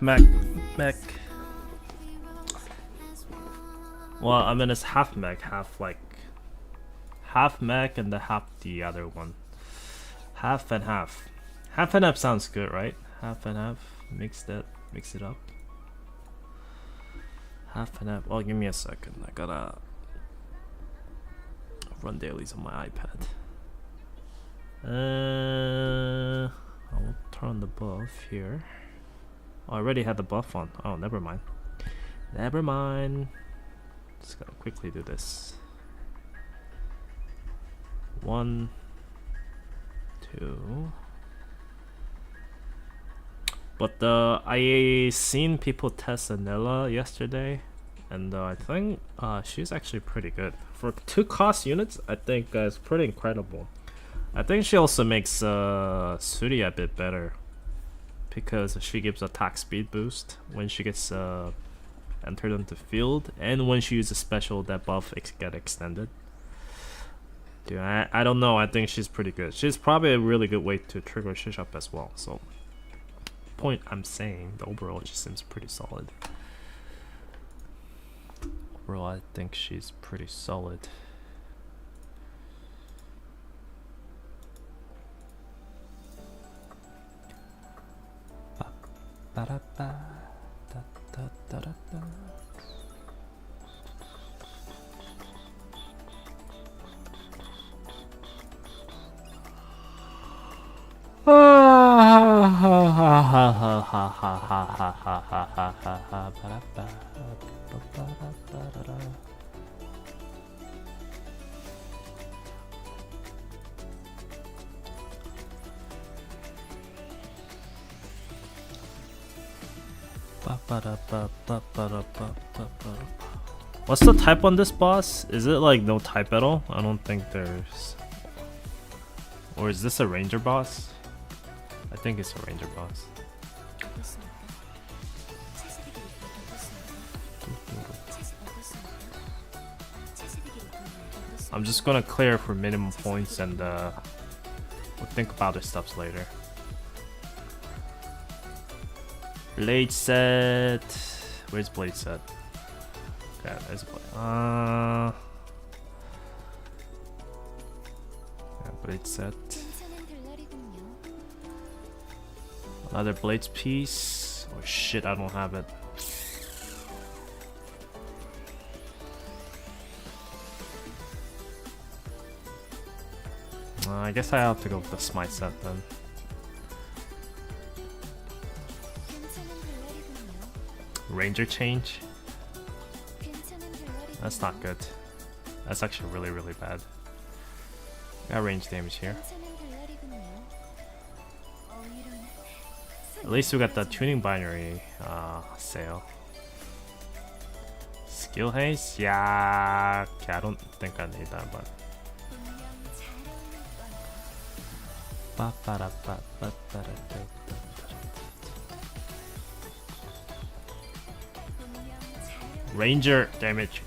Mac. Well, I mean it's half Mac, half Mac and the half the other one. Half and half. Half and half sounds good, right? Half and half. Mix it up. Half and half. Oh, give me a second. I gotta run dailies on my iPad. I will turn the buff here. Oh, I already had the buff on. Oh, never mind. Just gotta quickly do this. 1, 2. But I seen people test Anilla yesterday, and I think she's actually pretty good for 2 cost units. I think it's pretty incredible. I think she also makes Suri a bit better because she gives attack speed boost when she gets entered into field, and when she uses special, that buff get extended. Dude, I don't know. I think she's pretty good. She's probably a really good way to trigger Shish up as well. So, point I'm saying, the overall just seems pretty solid. Overall, I think she's pretty solid. What's the type on this boss? Is it like no type at all? I don't think there's... Or is this a ranger boss? I think it's a ranger boss. I'm just gonna clear for minimum points and we'll think about other stuffs later. Blade set. Where's blade set? Okay, there's blade. Yeah, blade set. Another blades piece. Oh shit, I don't have it. I guess I have to go with the smite set then. Ranger change? That's not good. That's actually really bad. Got range damage here. At least we got the tuning binary sale. Skill haste? Yeah. Okay, I don't think I need that, but. Ranger damage.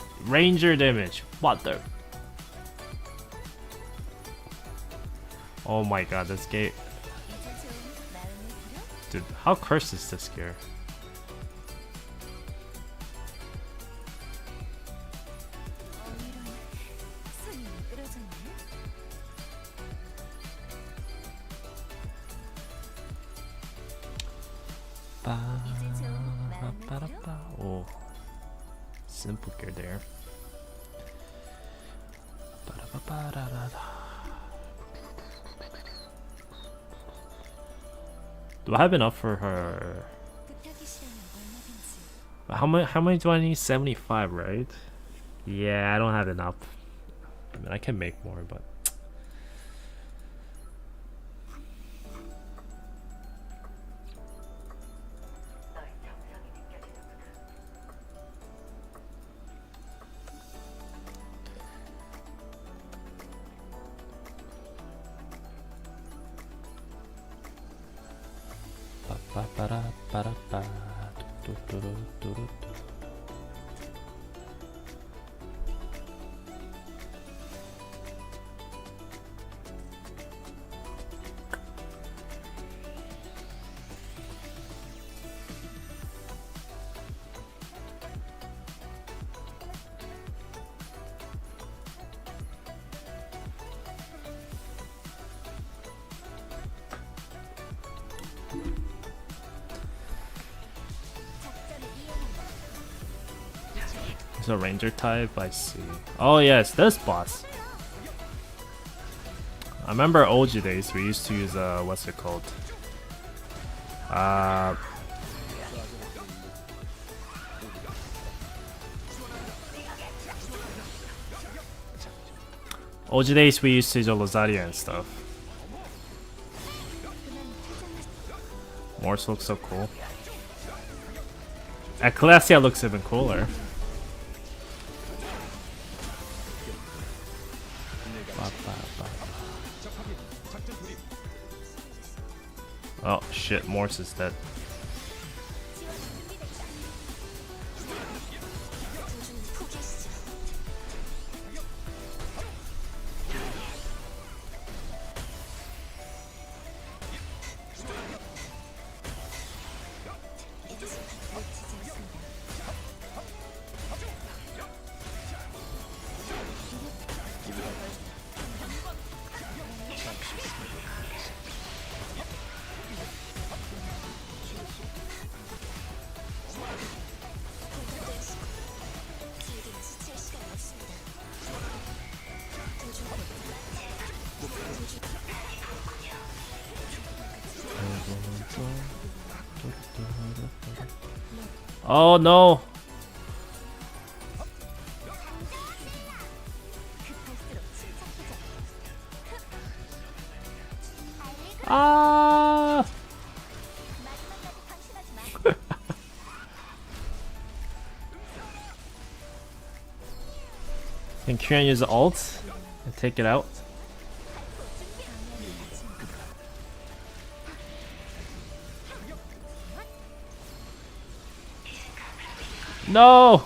What the? Oh my god, this gate. Dude, how cursed is this gear? Oh, simple gear there. Do I have enough for her? How many do I need? 75, right? Yeah, I don't have enough. I mean, I can make more, but it's a ranger type. I see. Oh yes, this boss. I remember OG days we used to use what's it called? OG days we used to use Lozaria and stuff. Morse looks so cool. Ecclesia looks even cooler. Oh shit, Morse is dead. Oh no! Ah! Can Kieran use ult and take it out? No!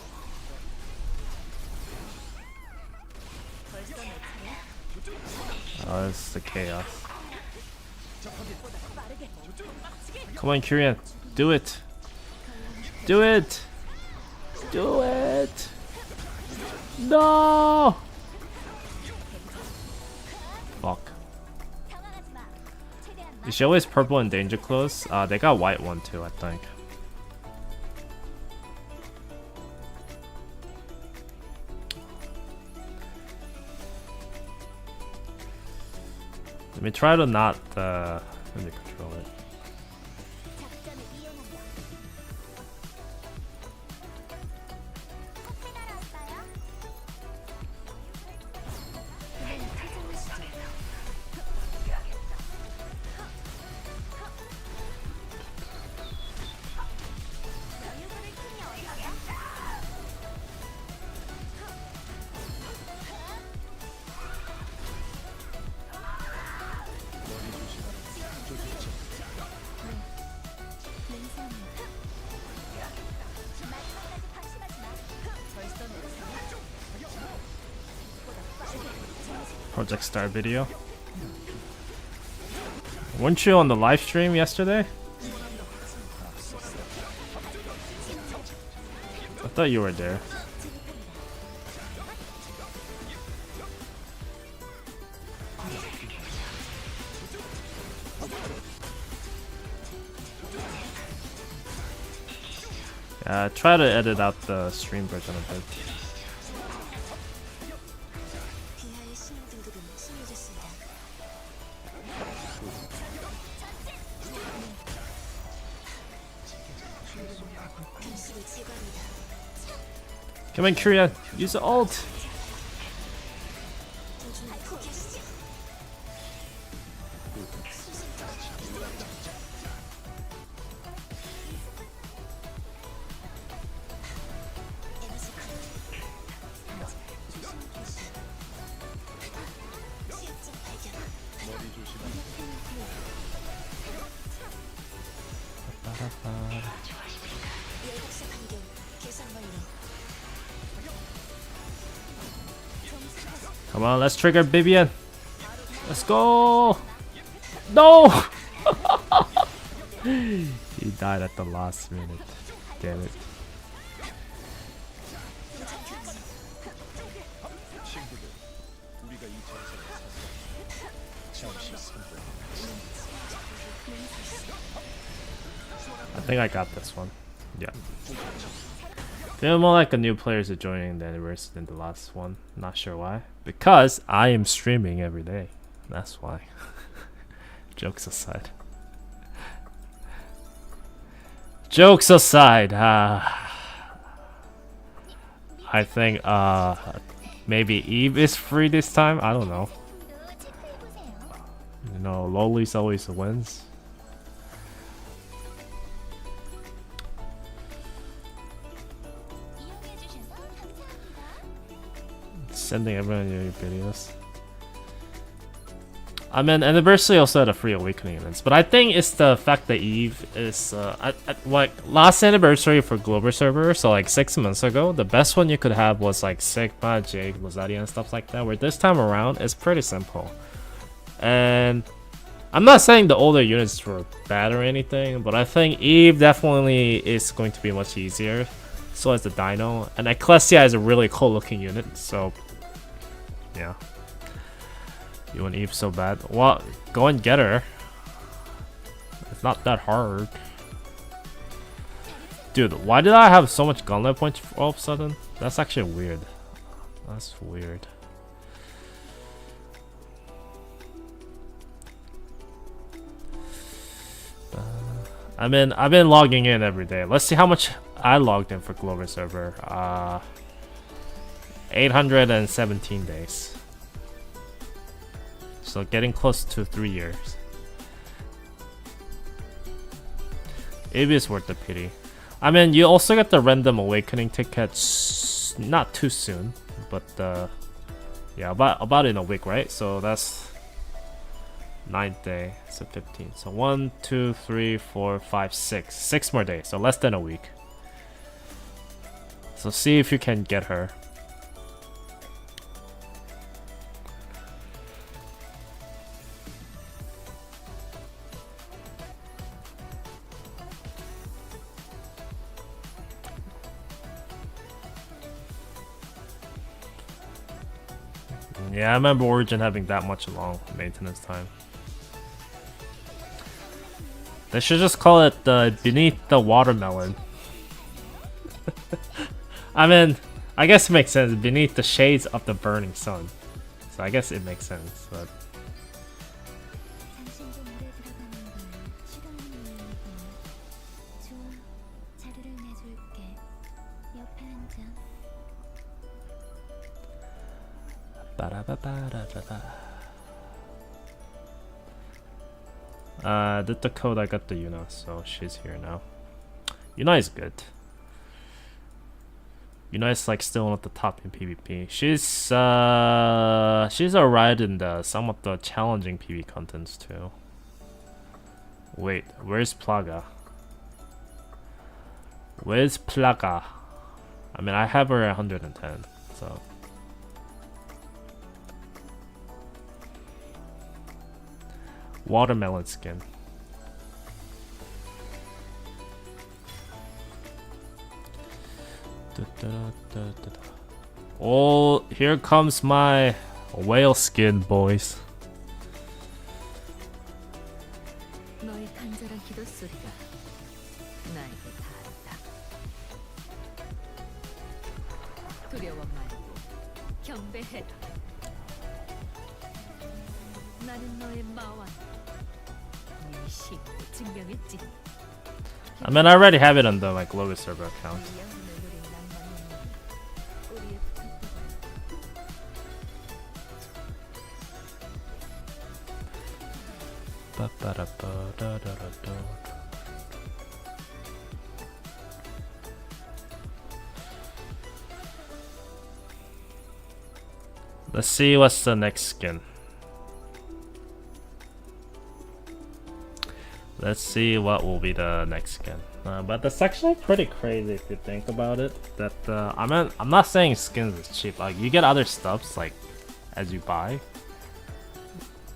Oh, this is the chaos. Come on, Kyrian. Do it. Do it. Do it. No! Fuck. Is she always purple and danger close? They got white one too, I think. Let me try to not let me control it. Project Star video. Weren't you on the live stream yesterday? I thought you were there. Try to edit out the stream version a bit. Come on, Korea, use the ult. Come on, let's trigger Bibian. Let's go. No. He died at the last minute. Damn it. I think I got this one. Yeah. Feel more like a new players are joining than worse than the last one. Not sure why. Because I am streaming every day. That's why. Jokes aside. Jokes aside. I think maybe Eve is free this time. I don't know. You know, Loli's always wins. Sending everyone your videos. I mean, Anniversary also had a free awakening events, but I think it's the fact that Eve is like last Anniversary for global server, so like 6 months ago, the best one you could have was like Sigma, Jade, Rosaria, and stuff like that. Where this time around, it's pretty simple. And I'm not saying the older units were bad or anything, but I think Eve definitely is going to be much easier. So is the Dino, and Ecclesia is a really cool looking unit. So yeah. You want Eve so bad? Well, go and get her. It's not that hard. Dude, why did I have so much gauntlet points all of a sudden? That's actually weird. That's weird. I mean, I've been logging in every day. Let's see how much I logged in for global server. 817 days. So getting close to 3 years. It is worth the pity. I mean, you also get the random awakening tickets not too soon, but yeah, about in a week, right? So that's 9th day, so 15. So 1, 2, 3, 4, 5, 6. 6 more days, so less than a week. So see if you can get her. Yeah, I remember Origin having that much long maintenance time. They should just call it Beneath the Watermelon. I mean, I guess it makes sense. Beneath the shades of the burning sun. So I guess it makes sense, but... Did the code, I got the Yuna, so she's here now. Yuna is good. Yuna is like still at the top in PvP. She's alright in some of the challenging PvP contents too. Wait, where's Plaga? Where's Plaga? I mean, I have her at 110, so... watermelon skin. Oh, here comes my whale skin, boys. 너의 간절한 기도 소리가 나에게 닿았다. 두려워 말고 경배해라. 나는 너의 마왕. 네 신고 증명했지. I mean, I already have it on the like logo server account. Let's see what's the next skin. Let's see what will be the next skin. But that's actually pretty crazy if you think about it. That I'm not saying skins is cheap. Like you get other stuffs like as you buy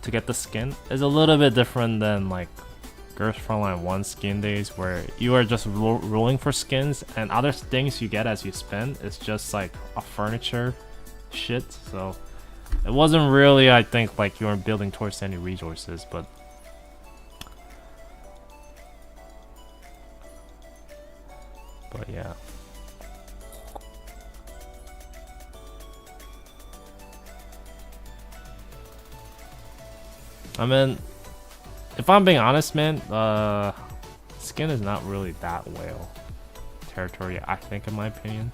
to get the skin. Is a little bit different than like Girls Frontline 1 skin days where you are just rolling for skins and other things you get as you spend is just like a furniture shit. So it wasn't really, I think, like you weren't building towards any resources, but yeah. I mean, if I'm being honest, man, skin is not really that whale territory, I think, in my opinion.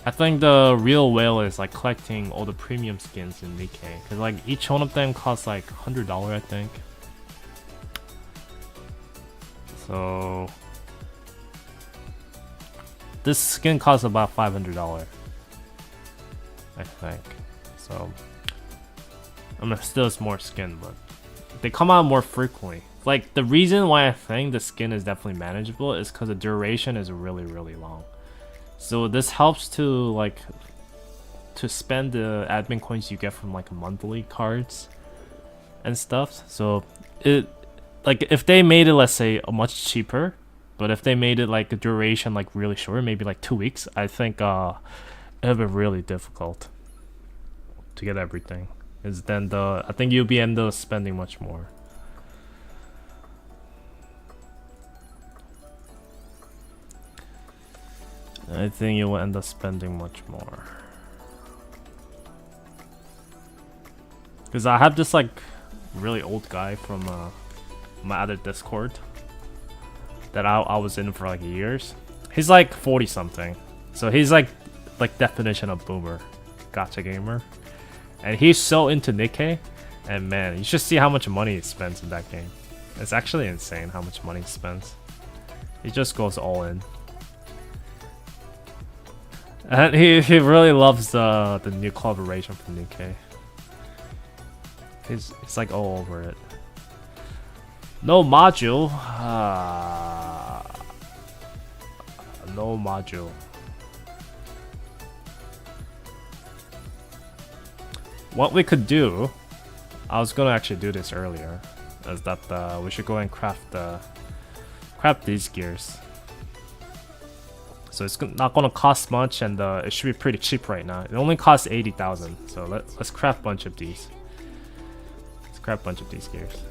I think the real whale is like collecting all the premium skins in Nikkei, because like each one of them costs like $100, I think. So this skin costs about $500, I think. So I mean, still it's more skin, but they come out more frequently. Like the reason why I think the skin is definitely manageable is because the duration is really long. So this helps to spend the admin coins you get from like monthly cards and stuff. So it like if they made it, let's say, much cheaper, but if they made it like a duration like really short, maybe like 2 weeks, I think it'd be really difficult to get everything. Is then I think you'll be end up spending much more. I think you will end up spending much more. Because I have this like really old guy from my other Discord that I was in for like years. He's like 40 something, so he's like definition of boomer, gacha gamer, and he's so into Nikkei. And man, you should see how much money he spends in that game. It's actually insane how much money he spends. He just goes all in. And he really loves the new collaboration from Nikkei. He's like all over it. No module. No module. What we could do, I was gonna actually do this earlier, is that we should go and craft these gears. So it's not gonna cost much, and it should be pretty cheap right now. It only costs 80,000. So let's craft a bunch of these. Let's craft a bunch of these gears.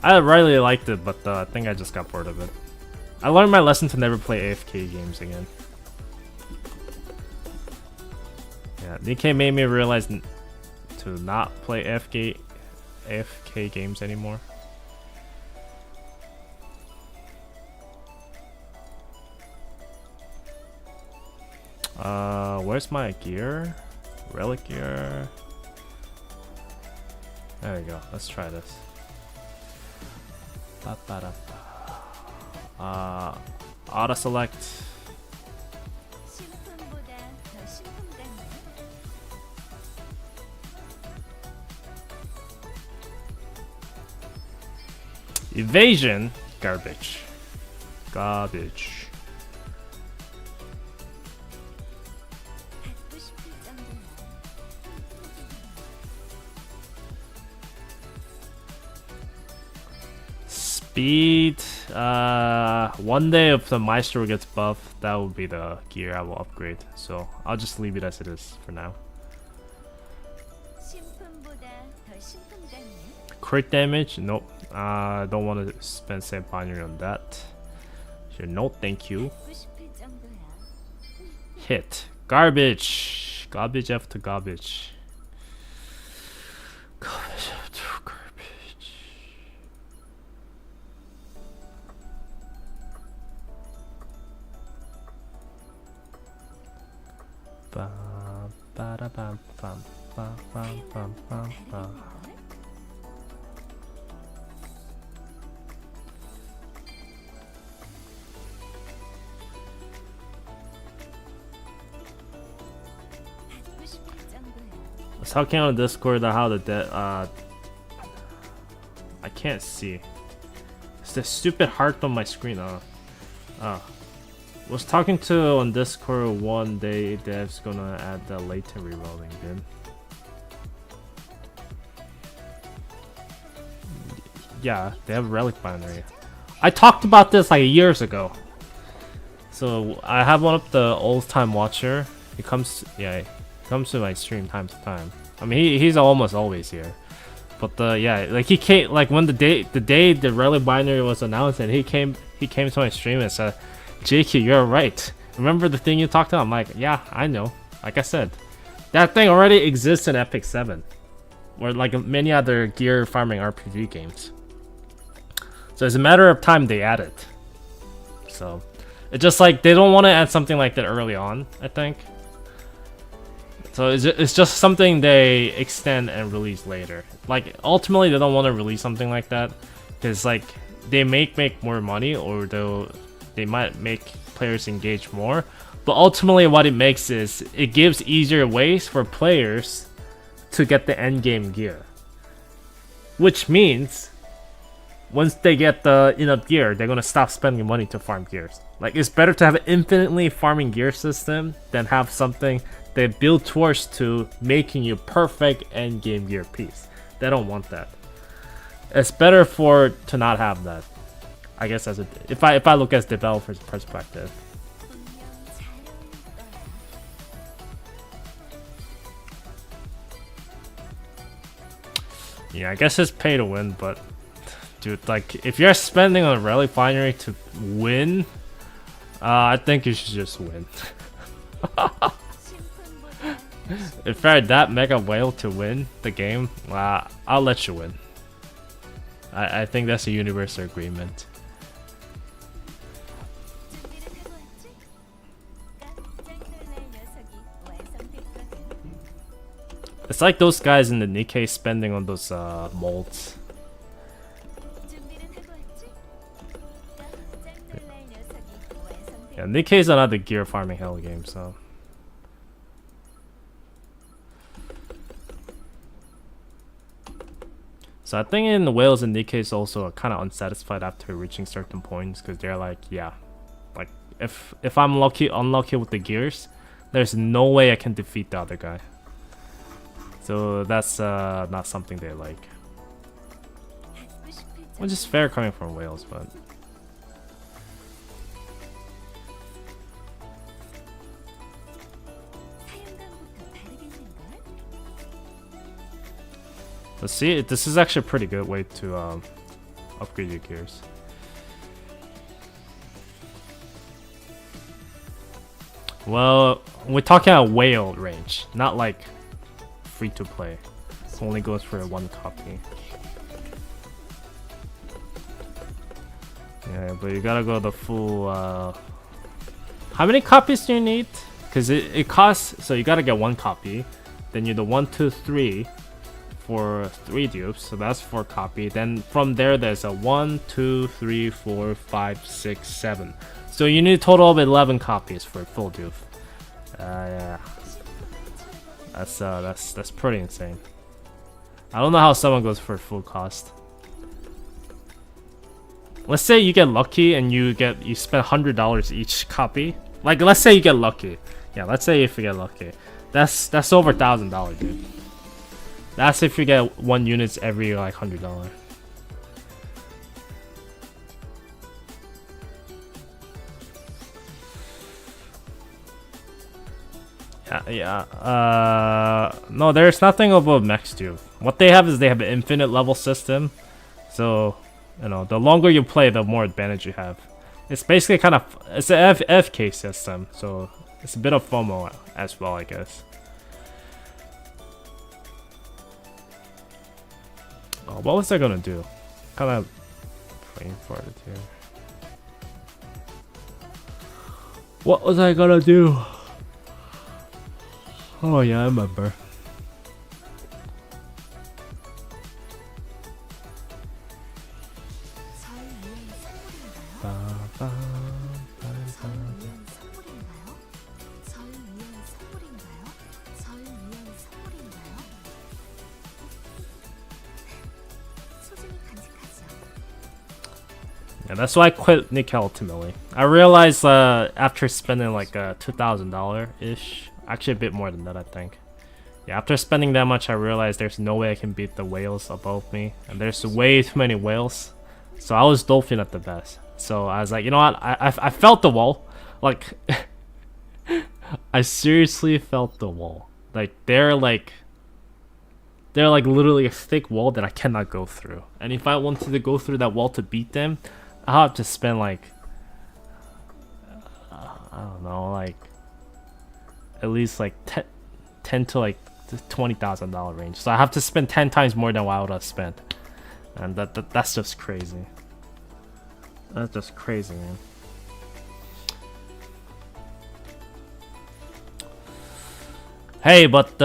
I really liked it, but I think I just got bored of it. I learned my lesson to never play AFK games again. Yeah, Nikkei made me realize to not play AFK games anymore. Where's my gear? Relic gear. There we go. Let's try this. Auto select. Evasion, garbage. Garbage. Speed, one day if the Maestro gets buffed, that will be the gear I will upgrade. So I'll just leave it as it is for now. Crit damage? Nope. Don't want to spend same binary on that. Sure, no thank you. Hit. Garbage. Garbage after garbage. Garbage after garbage. Ba ba da bam bam ba bam bam bam ba. I was talking on Discord about how the I can't see. It's the stupid heart on my screen. Was talking to on Discord one day dev's gonna add the latent rerolling bin. Yeah, they have relic binary. I talked about this like years ago. So I have one of the old time watcher. He comes to my stream time to time. I mean he's almost always here. But yeah, like he came like when the day the relic binary was announced and he came to my stream and said, JQ, you're right. Remember the thing you talked about? I'm like, yeah, I know. Like I said, that thing already exists in Epic 7. Or like many other gear farming RPG games. So it's a matter of time they add it. So it's just like they don't want to add something like that early on, I think. So it's just something they extend and release later. Like ultimately they don't want to release something like that because like they make more money or they might make players engage more. But ultimately what it makes is it gives easier ways for players to get the end game gear. Which means once they get the enough gear, they're gonna stop spending money to farm gears. Like it's better to have an infinitely farming gear system than have something they build towards to making you perfect end game gear piece. They don't want that. It's better to not have that. I guess as if I look as developer's perspective. Yeah, I guess it's pay to win, but dude, like if you're spending on relic binary to win, I think you should just win. If you're that mega whale to win the game, I'll let you win. I think that's a universal agreement. It's like those guys in the Nikkei spending on those molds. Yeah, Nikkei is another gear farming hell game, so. So I think in the whales and Nikkeis also are kind of unsatisfied after reaching certain points because they're like, yeah, like if I'm unlucky with the gears, there's no way I can defeat the other guy. So that's not something they like. Which is fair coming from whales, but. But see, this is actually a pretty good way to upgrade your gears. Well, we're talking about whale range, not like free to play. It only goes for one copy. Yeah, but you gotta go the full. How many copies do you need? Because it costs. So you gotta get one copy. Then you do 1, 2, 3. For 3 dupes, so that's 4 copy. Then from there, there's a 1, 2, 3, 4, 5, 6, 7. So you need a total of 11 copies for a full dupe. Yeah, that's pretty insane. I don't know how someone goes for full cost. let's say you get lucky and you spend $100 each copy. Like, let's say you get lucky. Yeah, let's say if you get lucky. That's over $1,000, dude. That's if you get 1 units every like $100. No, there's nothing above max due. What they have is they have an infinite level system. So, you know, the longer you play, the more advantage you have. It's basically kind of, it's an FK system, so it's a bit of FOMO as well, I guess. Oh, what was I gonna do? Kind of brain farted here. What was I gonna do? Oh yeah, I remember. Yeah, that's why I quit Nikkei ultimately. I realized after spending like $2,000 ish, actually a bit more than that, I think. Yeah, after spending that much, I realized there's no way I can beat the whales above me, and there's way too many whales. So I was dolphin at the best. So I was like, you know what? I felt the wall. Like, I seriously felt the wall. Like they're like literally a thick wall that I cannot go through. And if I wanted to go through that wall to beat them, I'll have to spend like I don't know, like at least like 10 to like $20,000 range. So I have to spend 10 times more than what I would have spent, and that's just crazy. That's just crazy, man. Hey, but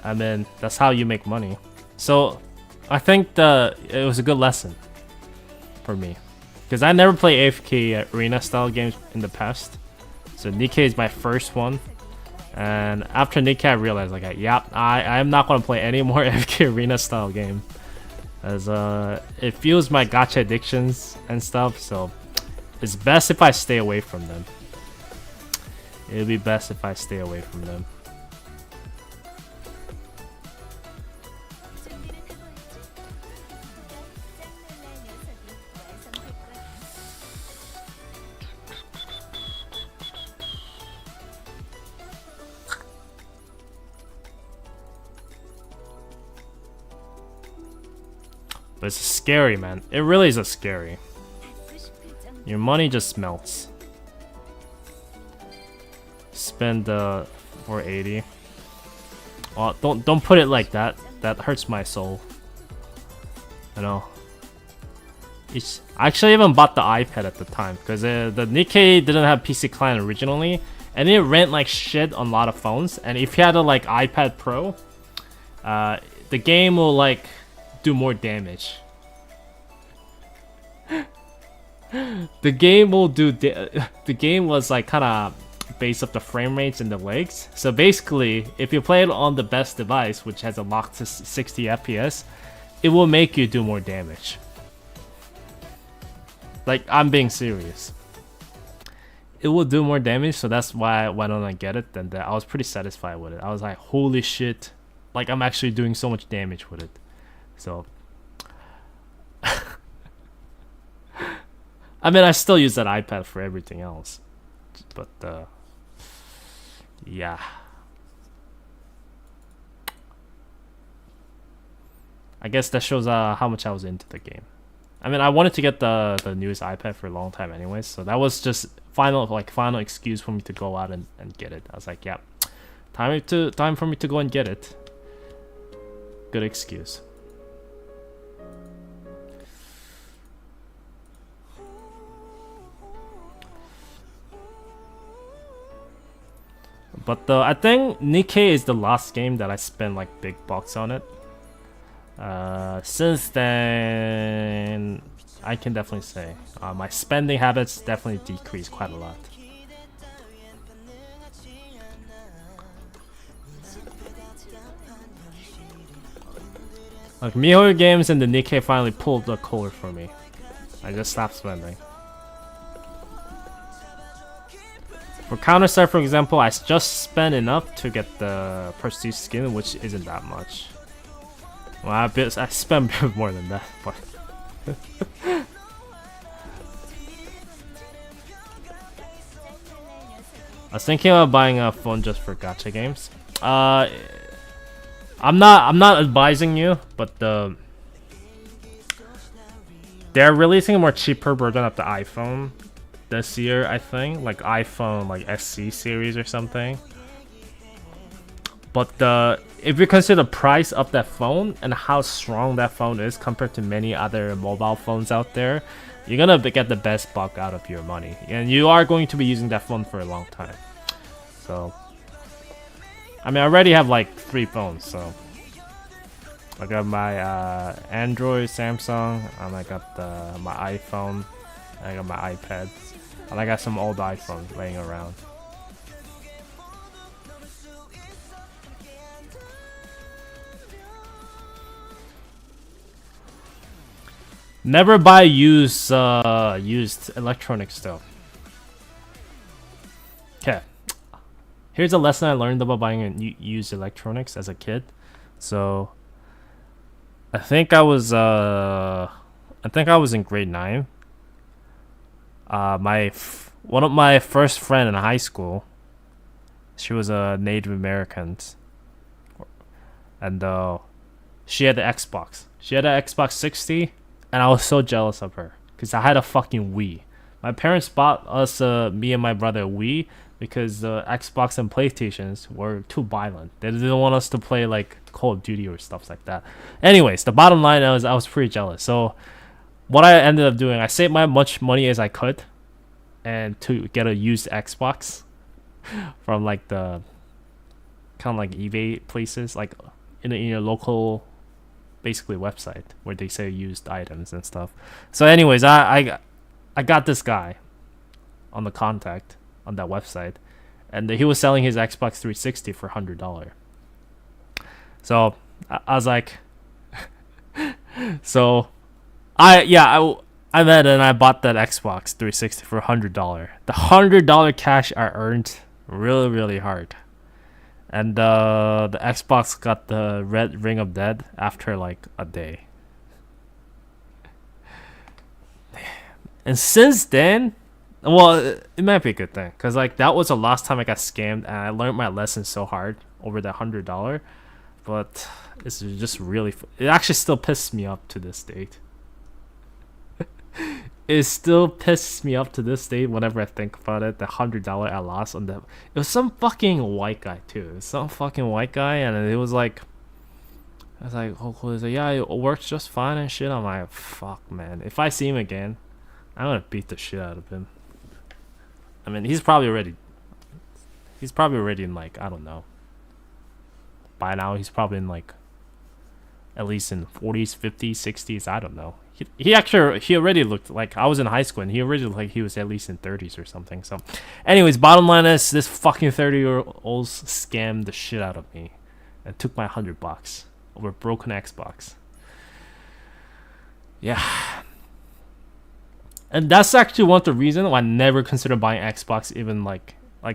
I mean, that's how you make money. So I think it was a good lesson for me, because I never played AFK arena style games in the past. So Nikkei is my first one, and after Nikkei I realized like, yeah, I am not gonna play any more AFK arena style game, as it fuels my gacha addictions and stuff. So it's best if I stay away from them. It'd be best if I stay away from them. But it's scary, man. It really is a scary. Your money just melts. Spend 480. Oh, don't put it like that. That hurts my soul. You know. I actually even bought the iPad at the time, because the Nikkei didn't have PC client originally, and it ran like shit on a lot of phones. And if you had a like iPad Pro, the game will like do more damage. The game will do. The game was like kind of based up the frame rates and the legs. So basically, if you play it on the best device, which has a locked to 60 FPS, it will make you do more damage. Like, I'm being serious. It will do more damage, so that's why I went on and get it. And I was pretty satisfied with it. I was like, holy shit. Like, I'm actually doing so much damage with it. So I mean, I still use that iPad for everything else. But yeah. I guess that shows how much I was into the game. I mean, I wanted to get the newest iPad for a long time anyways, so that was just final excuse for me to go out and get it. I was like, yeah, time for me to go and get it. Good excuse. But I think Nikkei is the last game that I spent like big bucks on it. Since then, I can definitely say my spending habits definitely decreased quite a lot. Like MiHoYo games and the Nikkei finally pulled the cord for me. I just stopped spending. For CounterSide, for example, I just spent enough to get the prestige skin, which isn't that much. Well, I spent a bit more than that, but I was thinking about buying a phone just for gacha games. I'm not advising you, but they're releasing a more cheaper version of the iPhone this year, I think, like iPhone like SC series or something. But if you consider the price of that phone and how strong that phone is compared to many other mobile phones out there, you're gonna get the best buck out of your money, and you are going to be using that phone for a long time. So, I mean, I already have like 3 phones, so I got my Android, Samsung, and I got my iPhone, I got my iPad, and I got some old iPhones laying around. Never buy used electronic stuff. Okay. Here's a lesson I learned about buying used electronics as a kid. So I think I was in grade 9. One of my first friend in high school, she was a Native American, and she had the Xbox. She had an Xbox 60. And I was so jealous of her because I had a fucking Wii. My parents bought us, me and my brother, a Wii because the Xbox and PlayStations were too violent. They didn't want us to play like Call of Duty or stuff like that. Anyways, the bottom line is I was pretty jealous. So what I ended up doing, I saved my much money as I could, and to get a used Xbox from like the kind of like eBay places, like in your local, basically website where they say used items and stuff. So anyways, I got this guy on the contact on that website, and he was selling his Xbox 360 for $100. So I was like, so I met and I bought that Xbox 360 for $100. The $100 cash I earned really hard. And the Xbox got the red ring of death after like a day. And since then, well, it might be a good thing, because like that was the last time I got scammed, and I learned my lesson so hard over that $100. But it's just really, it actually still pisses me off to this date. It still pisses me off to this day whenever I think about it. The $100 I lost on that. It was some fucking white guy too. It was some fucking white guy, and it was like, I was like, oh, cool. He's like, yeah, it works just fine and shit. I'm like, fuck, man. If I see him again, I'm gonna beat the shit out of him. I mean, he's probably already in like, I don't know. By now, he's probably in like, at least in 40s, 50s, 60s. I don't know. He already looked like, I was in high school, and he already looked like he was at least in 30s or something. So anyways, bottom line is this fucking 30-year-old scammed the shit out of me and took my $100 over a broken Xbox. Yeah. And that's actually one of the reasons why I never considered buying Xbox, even like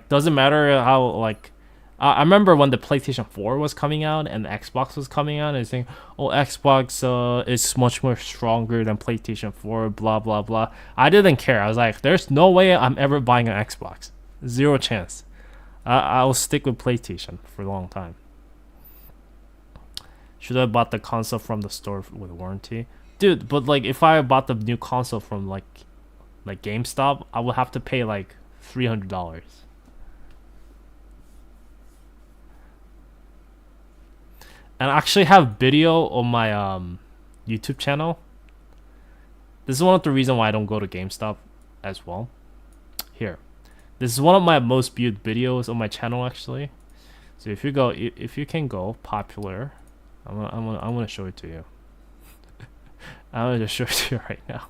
doesn't matter how like, I remember when the PlayStation 4 was coming out and the Xbox was coming out, and it's saying, oh, Xbox is much more stronger than PlayStation 4, blah, blah, blah. I didn't care. I was like, there's no way I'm ever buying an Xbox. Zero chance. I'll stick with PlayStation for a long time. Should I have bought the console from the store with warranty? Dude, but like if I bought the new console from like GameStop, I would have to pay like $300. And I actually have video on my YouTube channel. This is one of the reasons why I don't go to GameStop as well. Here, this is one of my most viewed videos on my channel actually. So if you can go popular, I'm gonna show it to you. I'm gonna just show it to you right now.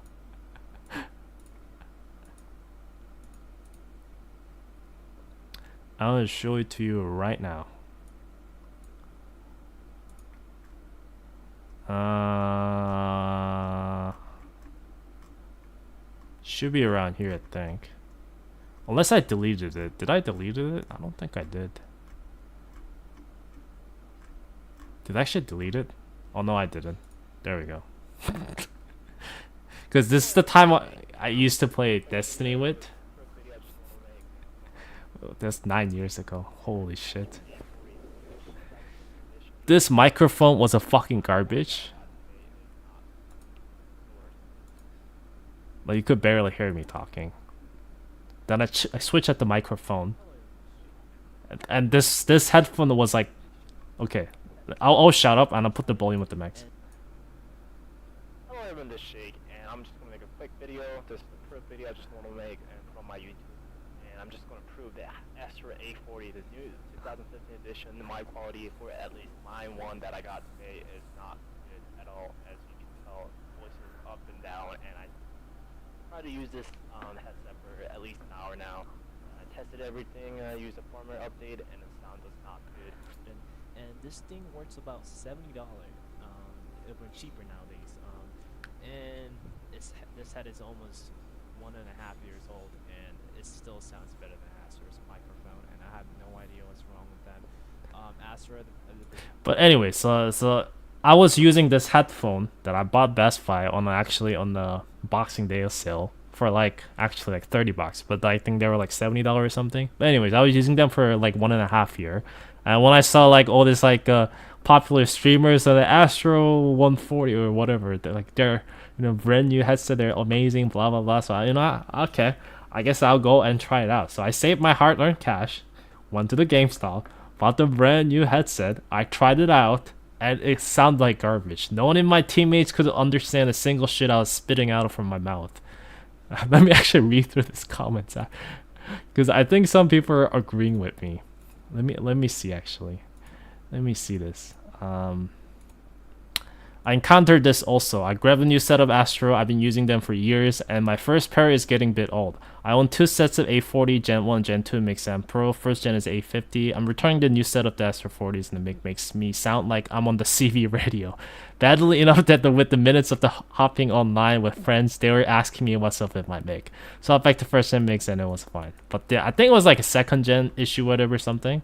I'm gonna show it to you right now. Should be around here, I think. Unless I deleted it. Did I delete it? I don't think I did. Did I actually delete it? Oh no, I didn't. There we go. Because this is the time I used to play Destiny with. That's 9 years ago. Holy shit. This microphone was a fucking garbage. Like, you could barely hear me talking. Then I switched at the microphone. And this headphone was like... Okay. I'll shut up and I'll put the volume at the max. Hello everyone, this is Shake, and I'm just going to make a quick video. This is the first video I just want to make and put on my YouTube. And I'm just going to prove that Astro A40, the new 2015 edition, my quality for at least my one that I got today is not good at all. As you can tell, voices up and down, and I try to use this headset for at least an hour now. I tested everything, I used a firmware update, and the sound was not good. And this thing works about $70. It went cheaper nowadays. And this head is almost 1.5 years old, and it still sounds better than Astro's microphone. And I have no idea what's wrong with that. Astro. But anyway, so I was using this headphone that I bought Best Buy on the Boxing Day sale for like 30 bucks, but I think they were like $70 or something. But anyways, I was using them for like 1.5 years. And when I saw like all this like popular streamers, so the Astro 140 or whatever, they're brand new headset, they're amazing, blah blah blah. So okay, I guess I'll go and try it out. So I saved my hard-earned cash, went to the GameStop, bought the brand new headset. I tried it out, and it sounded like garbage. No one in my teammates could understand a single shit I was spitting out from my mouth. Let me actually read through this comments, because I think some people are agreeing with me. Let me see actually. Let me see this. I encountered this also. I grabbed a new set of Astro. I've been using them for years, and my first pair is getting a bit old. I own 2 sets of A40, Gen 1, Gen 2 Mix and Pro. First gen is A50. I'm returning the new set of the Astro 40s, and the mic makes me sound like I'm on the CV radio. Badly enough that with the minutes of the hopping online with friends, they were asking me what's up with my mic. So I back to first gen mix, and it was fine. But I think it was like a second gen issue, whatever, something.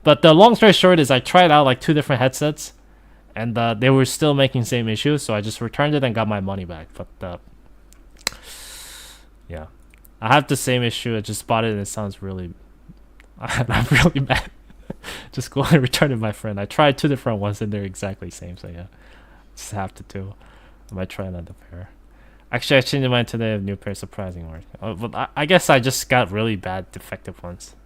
But the long story short is I tried out like 2 different headsets, and they were still making same issues, so I just returned it and got my money back. But yeah, I have the same issue. I just bought it and it sounds really... I'm really mad. Just go and return it to my friend. I tried 2 different ones and they're exactly the same, so yeah. Just have to do. I might try another pair. Actually, I changed mine today. I have a new pair, surprising work. But I guess I just got really bad defective ones.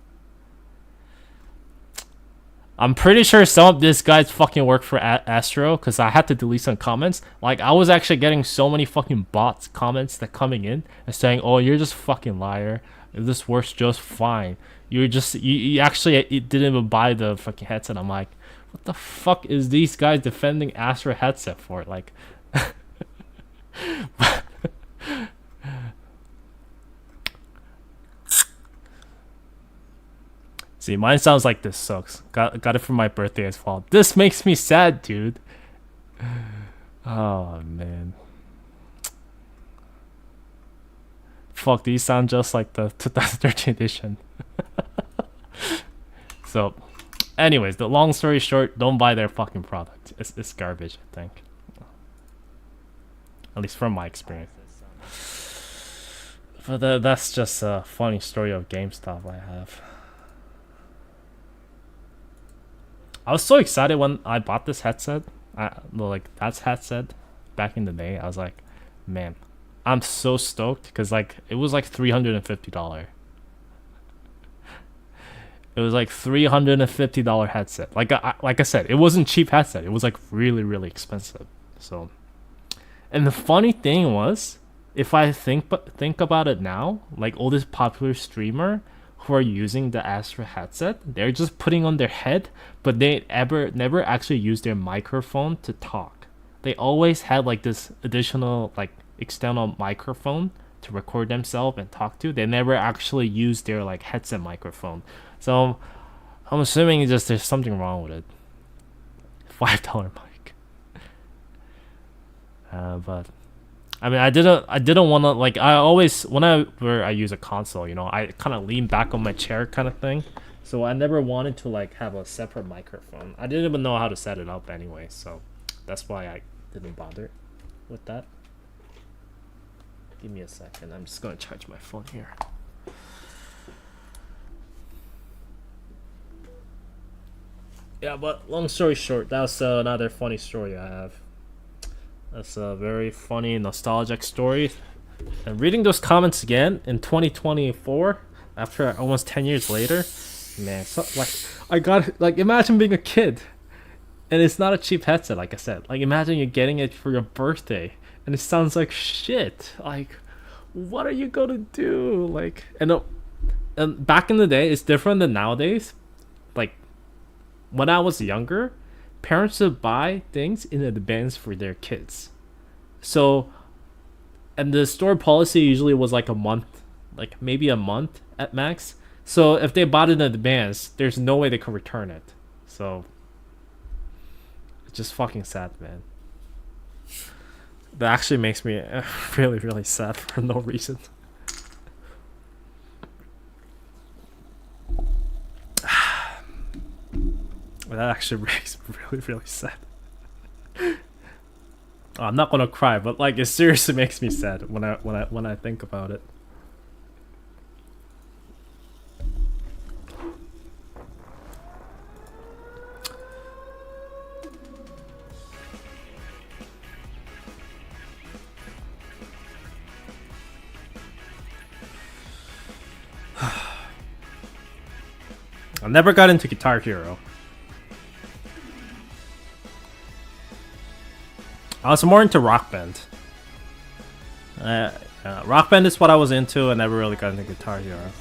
I'm pretty sure some of this guy's fucking work for Astro, because I had to delete some comments. Like, I was actually getting so many fucking bots comments that coming in and saying, oh, you're just fucking liar. This works just fine. You actually didn't even buy the fucking headset. I'm like, what the fuck is these guys defending Astro headset for? Like, see, mine sounds like this sucks. Got it for my birthday as well. This makes me sad, dude. Oh man. Fuck, these sound just like the 2013 edition. So, anyways, the long story short, don't buy their fucking product. It's garbage, I think. At least from my experience. But that's just a funny story of GameStop I have. I was so excited when I bought this headset. That's headset back in the day. I was like, man, I'm so stoked because like it was like $350. It was like $350 headset. Like I said, it wasn't cheap headset. It was like really really expensive. So, and the funny thing was, if I think about it now, like all this popular streamer who are using the Astro headset, they're just putting on their head, but they never actually use their microphone to talk. They always had like this additional like external microphone to record themselves and talk to. They never actually use their like headset microphone. So I'm assuming just there's something wrong with it. $5 mic. But I mean, I didn't want to, like, I always, whenever I use a console, you know, I kind of lean back on my chair kind of thing. So I never wanted to like have a separate microphone. I didn't even know how to set it up anyway, so that's why I didn't bother with that. Give me a second. I'm just gonna charge my phone here. Yeah, but long story short, that's another funny story I have. That's a very funny, nostalgic story. And reading those comments again in 2024, after almost 10 years later, man, so, like, I got, like, imagine being a kid, and it's not a cheap headset, like I said. Like, imagine you're getting it for your birthday, and it sounds like shit. Like, what are you gonna do? Like, and back in the day, it's different than nowadays. Like, when I was younger, parents would buy things in advance for their kids. So, and the store policy usually was like a month, like maybe a month at max. So if they bought it in advance, there's no way they could return it. So it's just fucking sad, man. That actually makes me really, really sad for no reason. That actually makes me really, really sad. I'm not gonna cry, but like it seriously makes me sad when I think about it. I never got into Guitar Hero. I was more into Rock Band. Rock Band is what I was into. I never really got into Guitar Hero.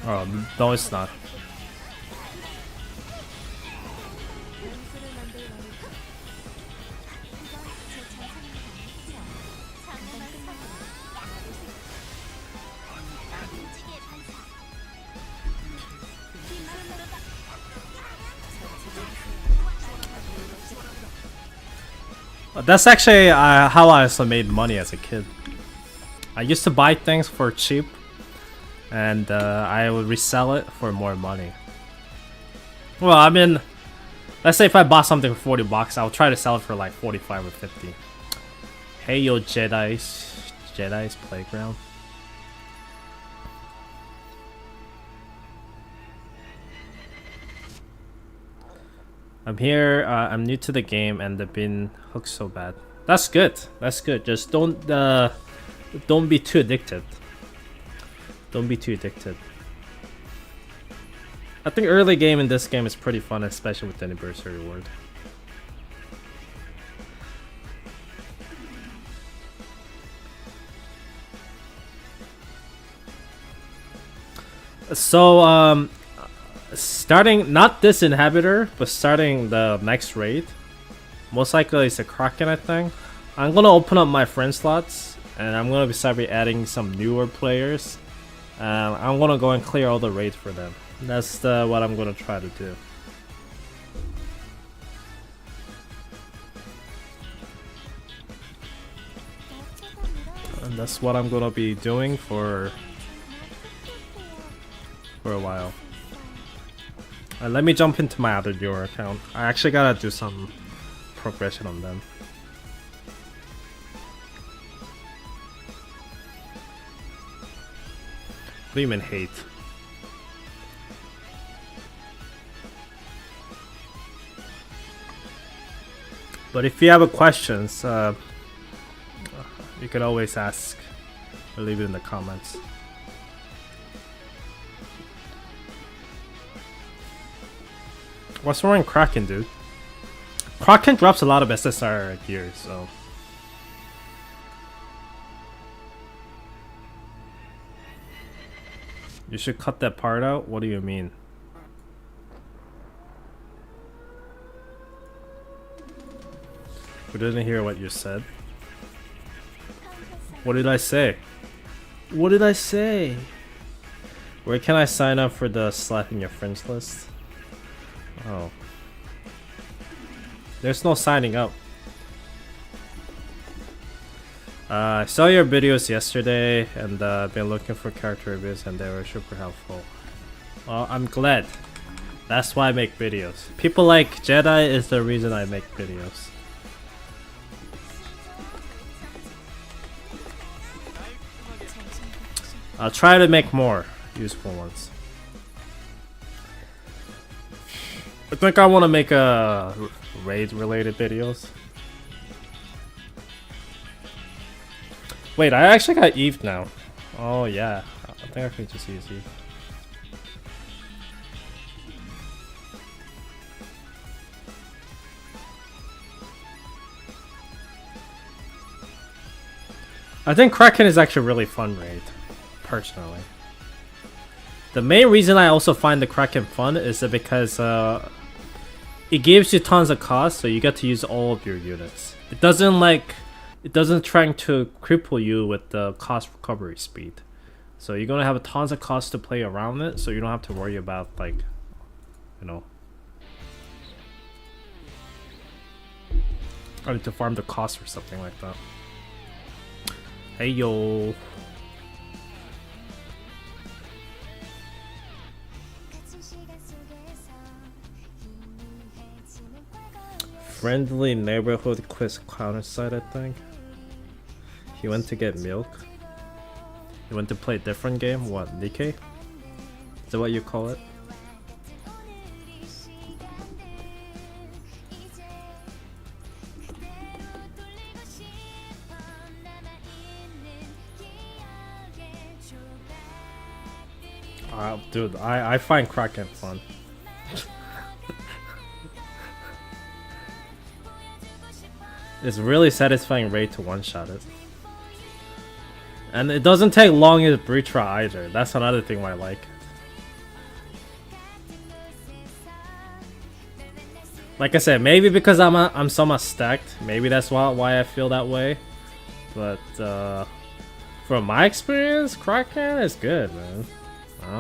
Oh, no, it's not. That's actually how I also made money as a kid. I used to buy things for cheap, and I would resell it for more money. Well, I mean, let's say if I bought something for 40 bucks, I'll try to sell it for like 45 or 50. Hey yo, Jedi's Playground. I'm here, I'm new to the game and I've been hooked so bad. That's good, that's good. Just don't be too addicted. Don't be too addicted. I think early game in this game is pretty fun, especially with the anniversary reward. So, starting, not this inhabitor, but starting the next raid, most likely it's a Kraken, I think. I'm gonna open up my friend slots, and I'm gonna start adding some newer players. I'm gonna go and clear all the raids for them. That's what I'm gonna try to do. And that's what I'm gonna be doing for a while. Let me jump into my other viewer account. I actually gotta do some progression on them. What do you mean hate? But if you have questions, you can always ask or leave it in the comments. What's wrong with Kraken, dude? Kraken drops a lot of SSR gear, so... You should cut that part out? What do you mean? We didn't hear what you said. What did I say? What did I say? Where can I sign up for the slapping your friends list? Oh. There's no signing up. I saw your videos yesterday and I've been looking for character reviews and they were super helpful. Well, I'm glad. That's why I make videos. People like Jedi is the reason I make videos. I'll try to make more useful ones. I think I want to make a raid related videos. Wait, I actually got Eve now. Oh yeah, I think I can just use Eve. I think Kraken is actually a really fun raid, personally. The main reason I also find the Kraken fun is that because it gives you tons of cost, so you get to use all of your units. It doesn't try to cripple you with the cost recovery speed. So you're gonna have tons of cost to play around it, so you don't have to worry about, like, you know, having to farm the cost or something like that. Hey yo. Friendly neighborhood quiz CounterSide, I think. He went to get milk. He went to play a different game. What, Nikkei? Is that what you call it? Dude, I find Kraken fun. It's really satisfying raid to one-shot it. And it doesn't take long as Breacher either. That's another thing I like. Like I said, maybe because I'm somewhat stacked. Maybe that's why I feel that way. But from my experience, Kraken is good, man. I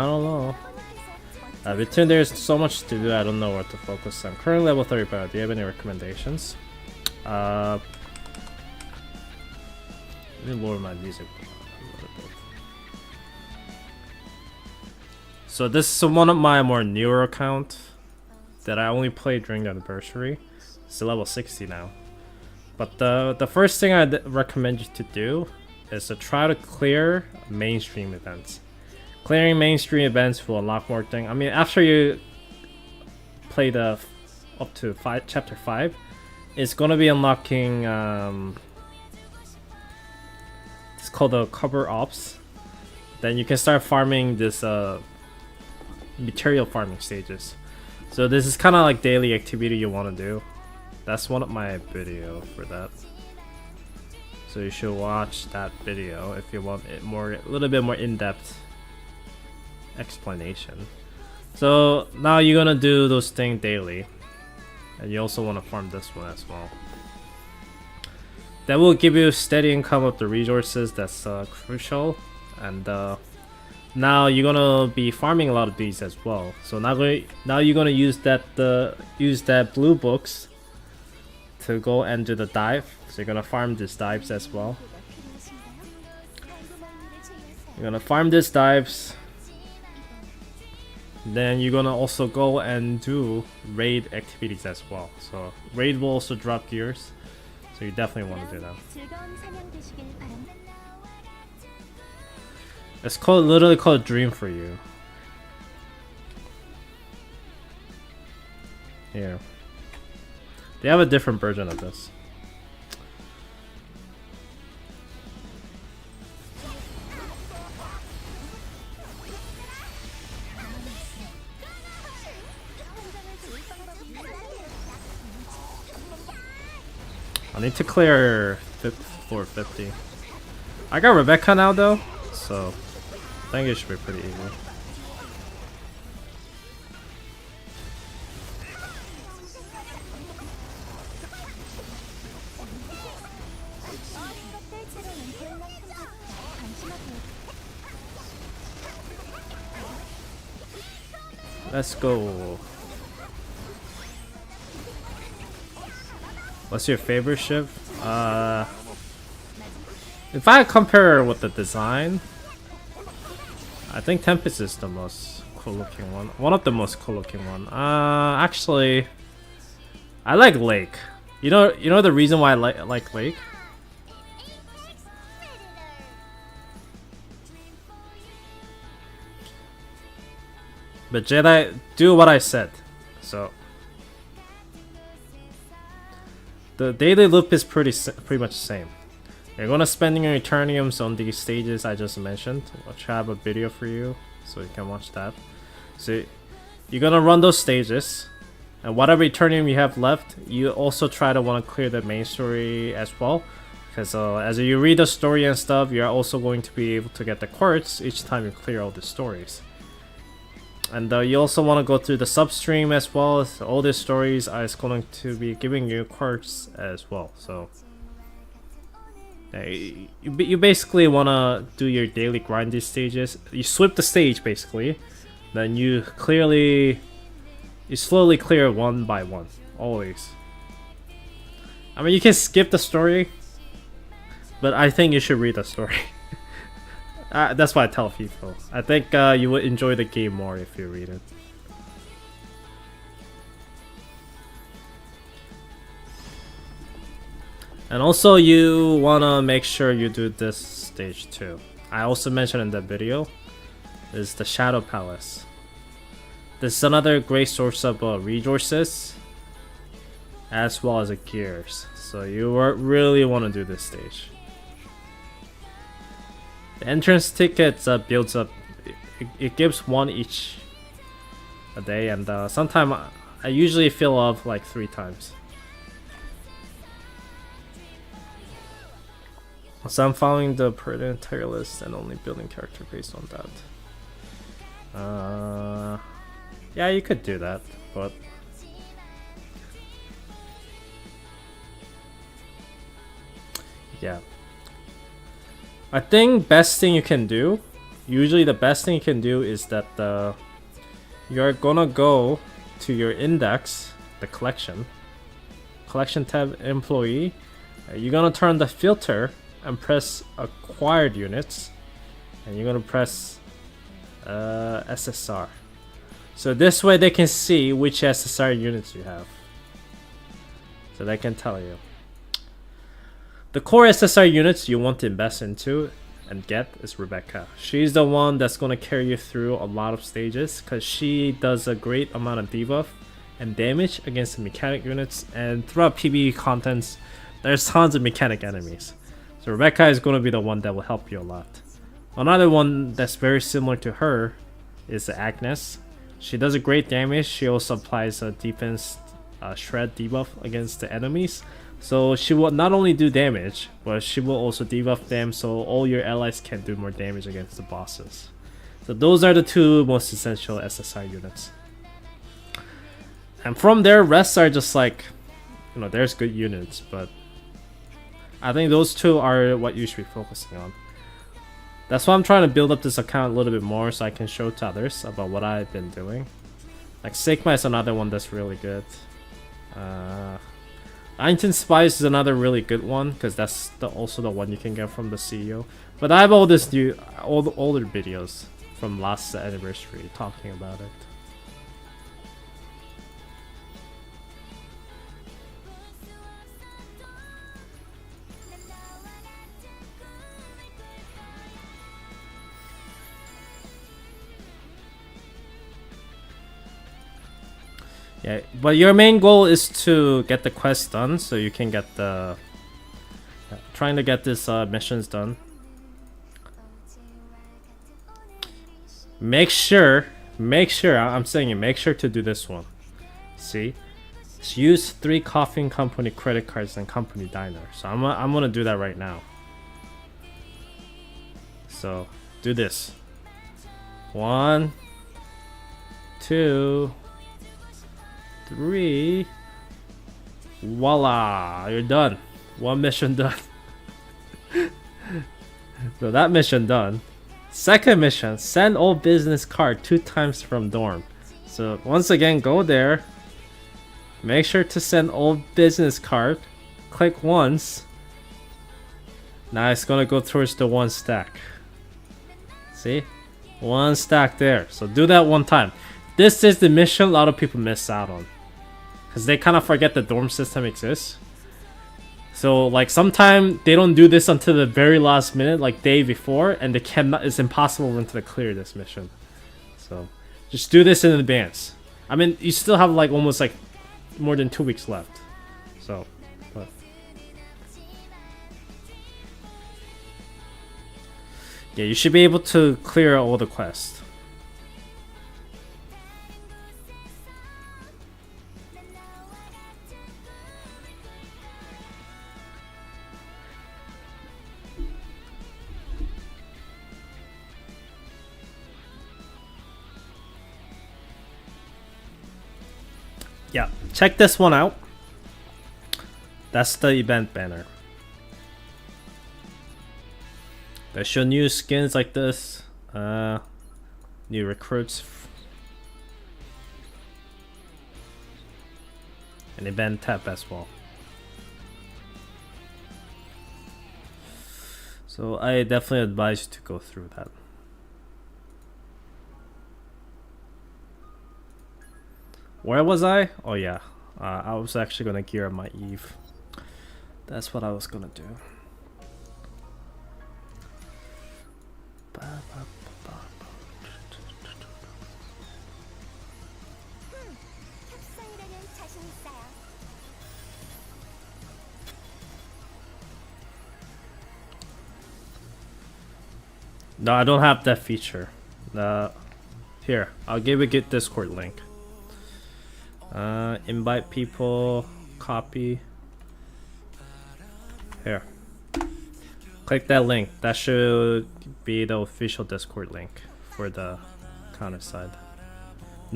don't know. Between there's so much to do, I don't know what to focus on. Currently level 35. Do you have any recommendations? Let me lower my music a little bit. So this is one of my more newer accounts that I only played during the anniversary. It's level 60 now. But the first thing I'd recommend you to do is to try to clear mainstream events. Clearing mainstream events will unlock more things. I mean, after you play the up to chapter 5, it's gonna be unlocking. It's called the cover ops. Then you can start farming this material farming stages. So this is kind of like daily activity you want to do. That's one of my video for that. So you should watch that video if you want it a little bit more in-depth explanation. So now you're gonna do those things daily, and you also want to farm this one as well. That will give you steady income of the resources. That's crucial. And now you're gonna be farming a lot of these as well. So now you're gonna use that blue books to go and do the dive. So you're gonna farm these dives as well. You're gonna farm these dives. Then you're gonna also go and do raid activities as well. So raid will also drop gears. So you definitely want to do that. It's literally called Dream for You. Here. They have a different version of this. I need to clear floor 50. I got Rebecca now though, so I think it should be pretty easy. Let's go. What's your favorite ship? If I compare with the design, I think Tempest is the most cool looking one. One of the most cool looking one. Actually, I like Lake. You know the reason why I like Lake? But Jedi, do what I said. So the daily loop is pretty much the same. You're gonna spending your Eterniums on these stages I just mentioned, which I have a video for you, so you can watch that. So you're gonna run those stages, and whatever Eternium you have left, you also try to want to clear the main story as well. Because as you read the story and stuff, you're also going to be able to get the quartz each time you clear all the stories. And you also want to go through the substream as well. So all these stories is going to be giving you quartz as well. So you basically want to do your daily grindy stages. You sweep the stage basically, then you slowly clear one by one, always. I mean, you can skip the story, but I think you should read the story. That's what I tell people. I think you would enjoy the game more if you read it. And also you wanna make sure you do this stage too. I also mentioned in the video is the Shadow Palace. This is another great source of resources as well as gears. So you really want to do this stage. The entrance tickets builds up. It gives one each a day, and sometimes I usually fill up like 3 times. So I'm following the pertinent tier list and only building character based on that. Yeah, you could do that, but yeah. I think best thing you can do, usually the best thing you can do is that you're gonna go to your index, the collection tab employee. You're gonna turn the filter and press acquired units, and you're gonna press SSR. So this way they can see which SSR units you have, so they can tell you. The core SSR units you want to invest into and get is Rebecca. She's the one that's going to carry you through a lot of stages, because she does a great amount of debuff and damage against the mechanic units, and throughout PvE contents there's tons of mechanic enemies. So Rebecca is going to be the one that will help you a lot. Another one that's very similar to her is Agnes. She does a great damage. She also applies a defense shred debuff against the enemies. So she will not only do damage, but she will also debuff them, so all your allies can do more damage against the bosses. So those are the 2 most essential SSR units. And from there, rest are just like, there's good units, but I think those 2 are what you should be focusing on. That's why I'm trying to build up this account a little bit more, so I can show to others about what I've been doing. Like Sigma is another one that's really good. Ancient Spice is another really good one, because that's also the one you can get from the CEO. But I have all the older videos from last anniversary talking about it. Yeah, but your main goal is to get the quest done, so you can get the trying to get this missions done. Make sure I'm saying it, make sure to do this one. See, use 3 coffee company credit cards and company diner. So I'm gonna do that right now. So do this. 1, 2, 3. Voila, you're done. One mission done. So that mission done. Second mission, send old business card 2 times from dorm. So once again, go there. Make sure to send old business card. Click once. Now it's gonna go towards the 1 stack. See? 1 stack there. So do that 1 time. This is the mission a lot of people miss out on. Because they kind of forget the dorm system exists. So like sometimes they don't do this until the very last minute, like day before, and they cannot. It's impossible for them to clear this mission. So just do this in advance. I mean, you still have like almost like more than 2 weeks left. So, but yeah, you should be able to clear all the quests. Yeah, check this one out. That's the event banner. They show new skins like this, new recruits, an event tab as well. So I definitely advise you to go through that. Where was I? Oh yeah, I was actually gonna gear up my Eve. That's what I was gonna do. No, I don't have that feature. Here, I'll give you a Discord link. Invite people, copy. Here. Click that link. That should be the official Discord link for the CounterSide.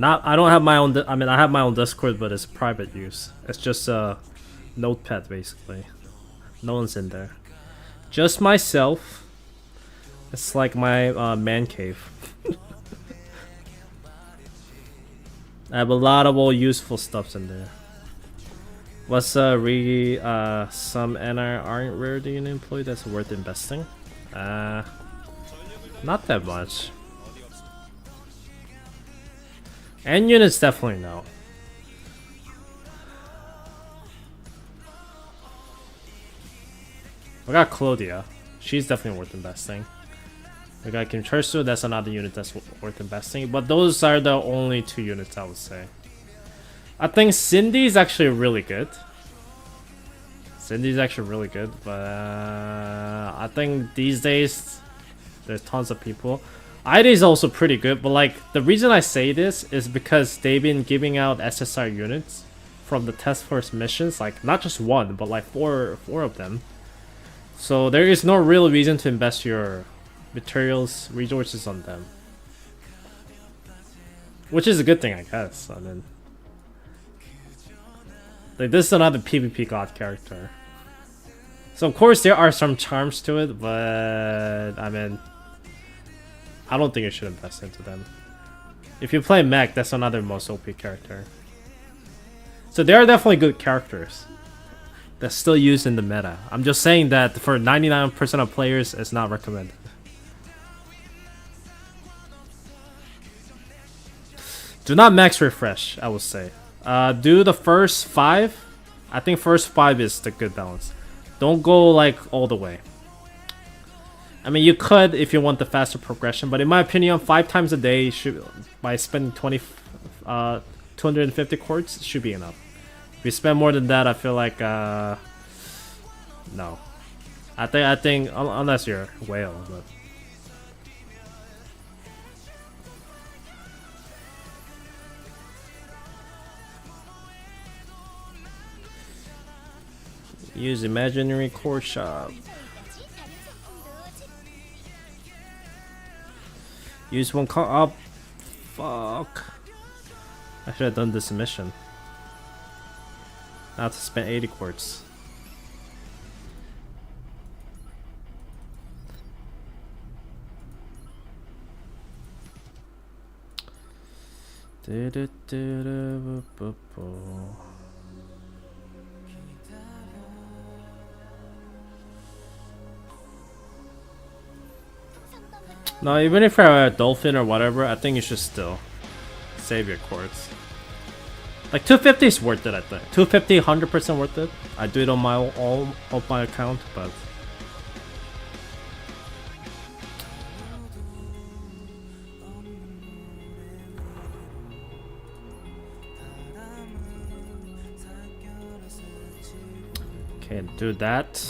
I don't have my own. I mean, I have my own Discord, but it's private use. It's just a notepad basically. No one's in there. Just myself. It's like my man cave. I have a lot of all useful stuffs in there. What's some NR aren't rare to an employee that's worth investing? Not that much. And units definitely no. We got Claudia. She's definitely worth investing. We got Kim Chursu, that's another unit that's worth investing. But those are the only 2 units I would say. I think Cindy is actually really good. Cindy's actually really good, but I think these days there's tons of people. ID is also pretty good, but like the reason I say this is because they've been giving out SSR units from the task force missions, like not just 1, but like four of them. So there is no real reason to invest your materials, resources on them. Which is a good thing, I guess. I mean, like this is another PvP god character. So of course there are some charms to it, but I mean, I don't think you should invest into them. If you play mech, that's another most OP character. So they are definitely good characters that's still used in the meta. I'm just saying that for 99% of players, it's not recommended. Do not max refresh, I would say. Do the first 5. I think first 5 is the good balance. Don't go like all the way. I mean, you could if you want the faster progression, but in my opinion, 5 times a day should, by spending 250 quartz should be enough. If you spend more than that, I feel like no. I think unless you're a whale, but. Use imaginary core shop. Use one card up. Fuck. I should have done this mission. Now to spend 80 quartz. No, even if you're a dolphin or whatever, I think you should still save your quartz. Like 250 is worth it, I think. 250, 100% worth it. I do it on my all on my account, but okay, do that.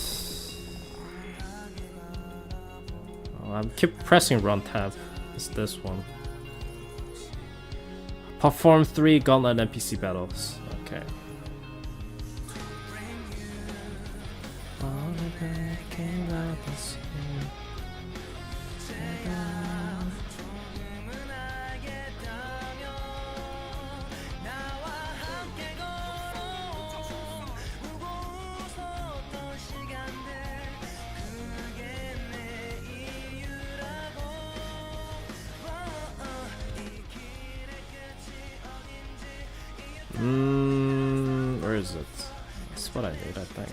Oh, I keep pressing run tab. It's this one. Perform 3 gauntlet NPC battles. Okay. Where is it? That's what I need, I think.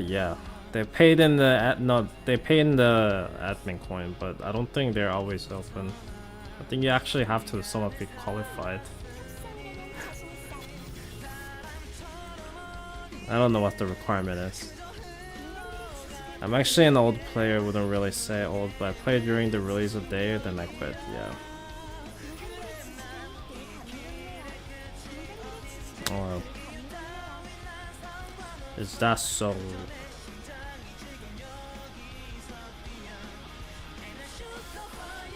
Yeah, they paid in the they pay in the admin coin, but I don't think they're always open. I think you actually have to somewhat be qualified. I don't know what the requirement is. I'm actually an old player, wouldn't really say old, but I played during the release of day, then I quit. Yeah. Oh. Is that so?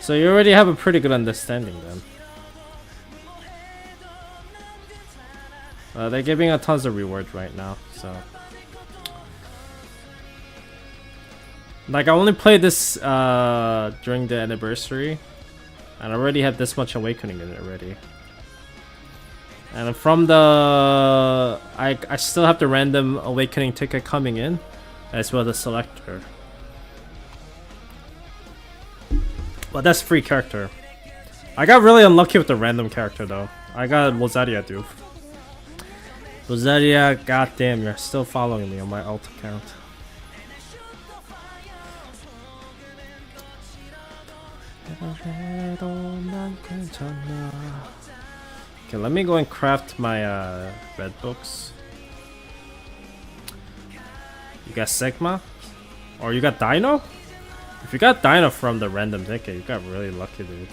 So you already have a pretty good understanding then. They're giving a tons of rewards right now, so. Like I only played this during the anniversary, and I already had this much awakening in it already. And from the I still have the random awakening ticket coming in, as well as the selector. But that's free character. I got really unlucky with the random character though. I got Rosaria dude. Rosaria, goddamn, you're still following me on my alt account. Okay, let me go and craft my red books. You got Sigma? Or you got Dino? If you got Dino from the random ticket, you got really lucky, dude.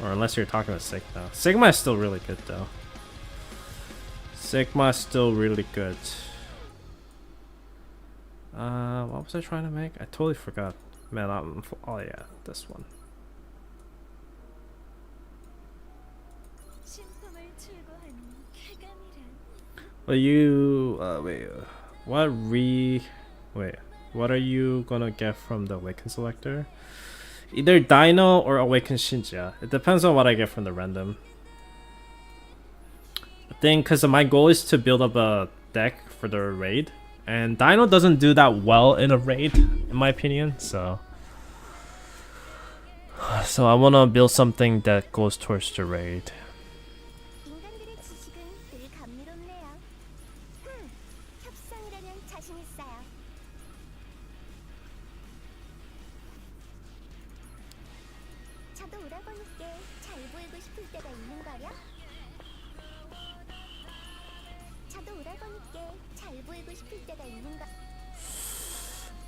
Or unless you're talking about Sigma. Sigma is still really good though. Sigma is still really good. What was I trying to make? I totally forgot. Man, oh yeah, this one. Well, you wait, what are you gonna get from the Awaken selector? Either Dino or Awaken Shinja. It depends on what I get from the random. I think because my goal is to build up a deck for the raid, and Dino doesn't do that well in a raid, in my opinion. So I want to build something that goes towards the raid.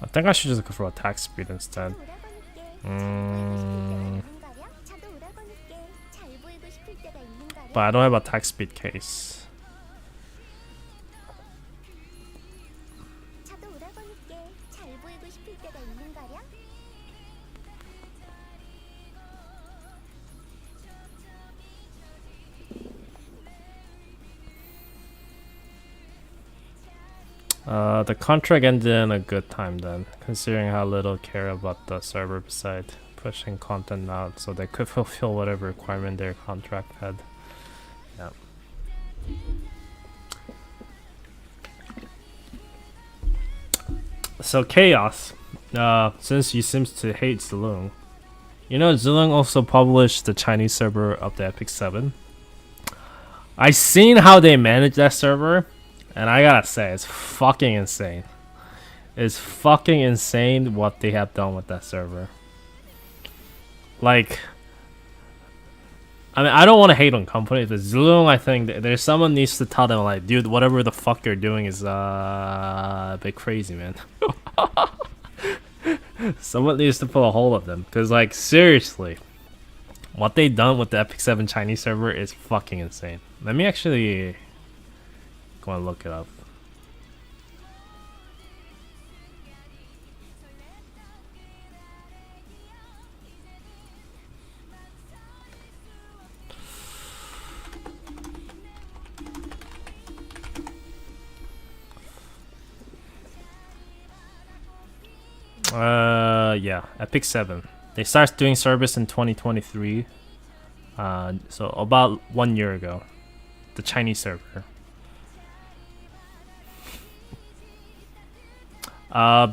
I think I should just go for attack speed instead. but I don't have a attack speed case. 차도 오라버니께 잘 보이고 싶을 때가 있는 거야? The contract ended in a good time then, considering how little care about the server beside pushing content out so they could fulfill whatever requirement their contract had. Yeah. So Chaos, since you seems to hate Zilong, you know Zilong also published the Chinese server of the Epic 7. I seen how they manage that server, and I gotta say, it's fucking insane. It's fucking insane what they have done with that server. Like, I mean, I don't want to hate on companies, but Zilong, I think there's someone needs to tell them, like, dude, whatever the fuck you're doing is a bit crazy, man. Someone needs to pull a hold of them, because, like, seriously, what they done with the Epic 7 Chinese server is fucking insane. Let me actually go and look it up. Yeah, Epic 7. They started doing service in 2023. So about 1 year ago. The Chinese server.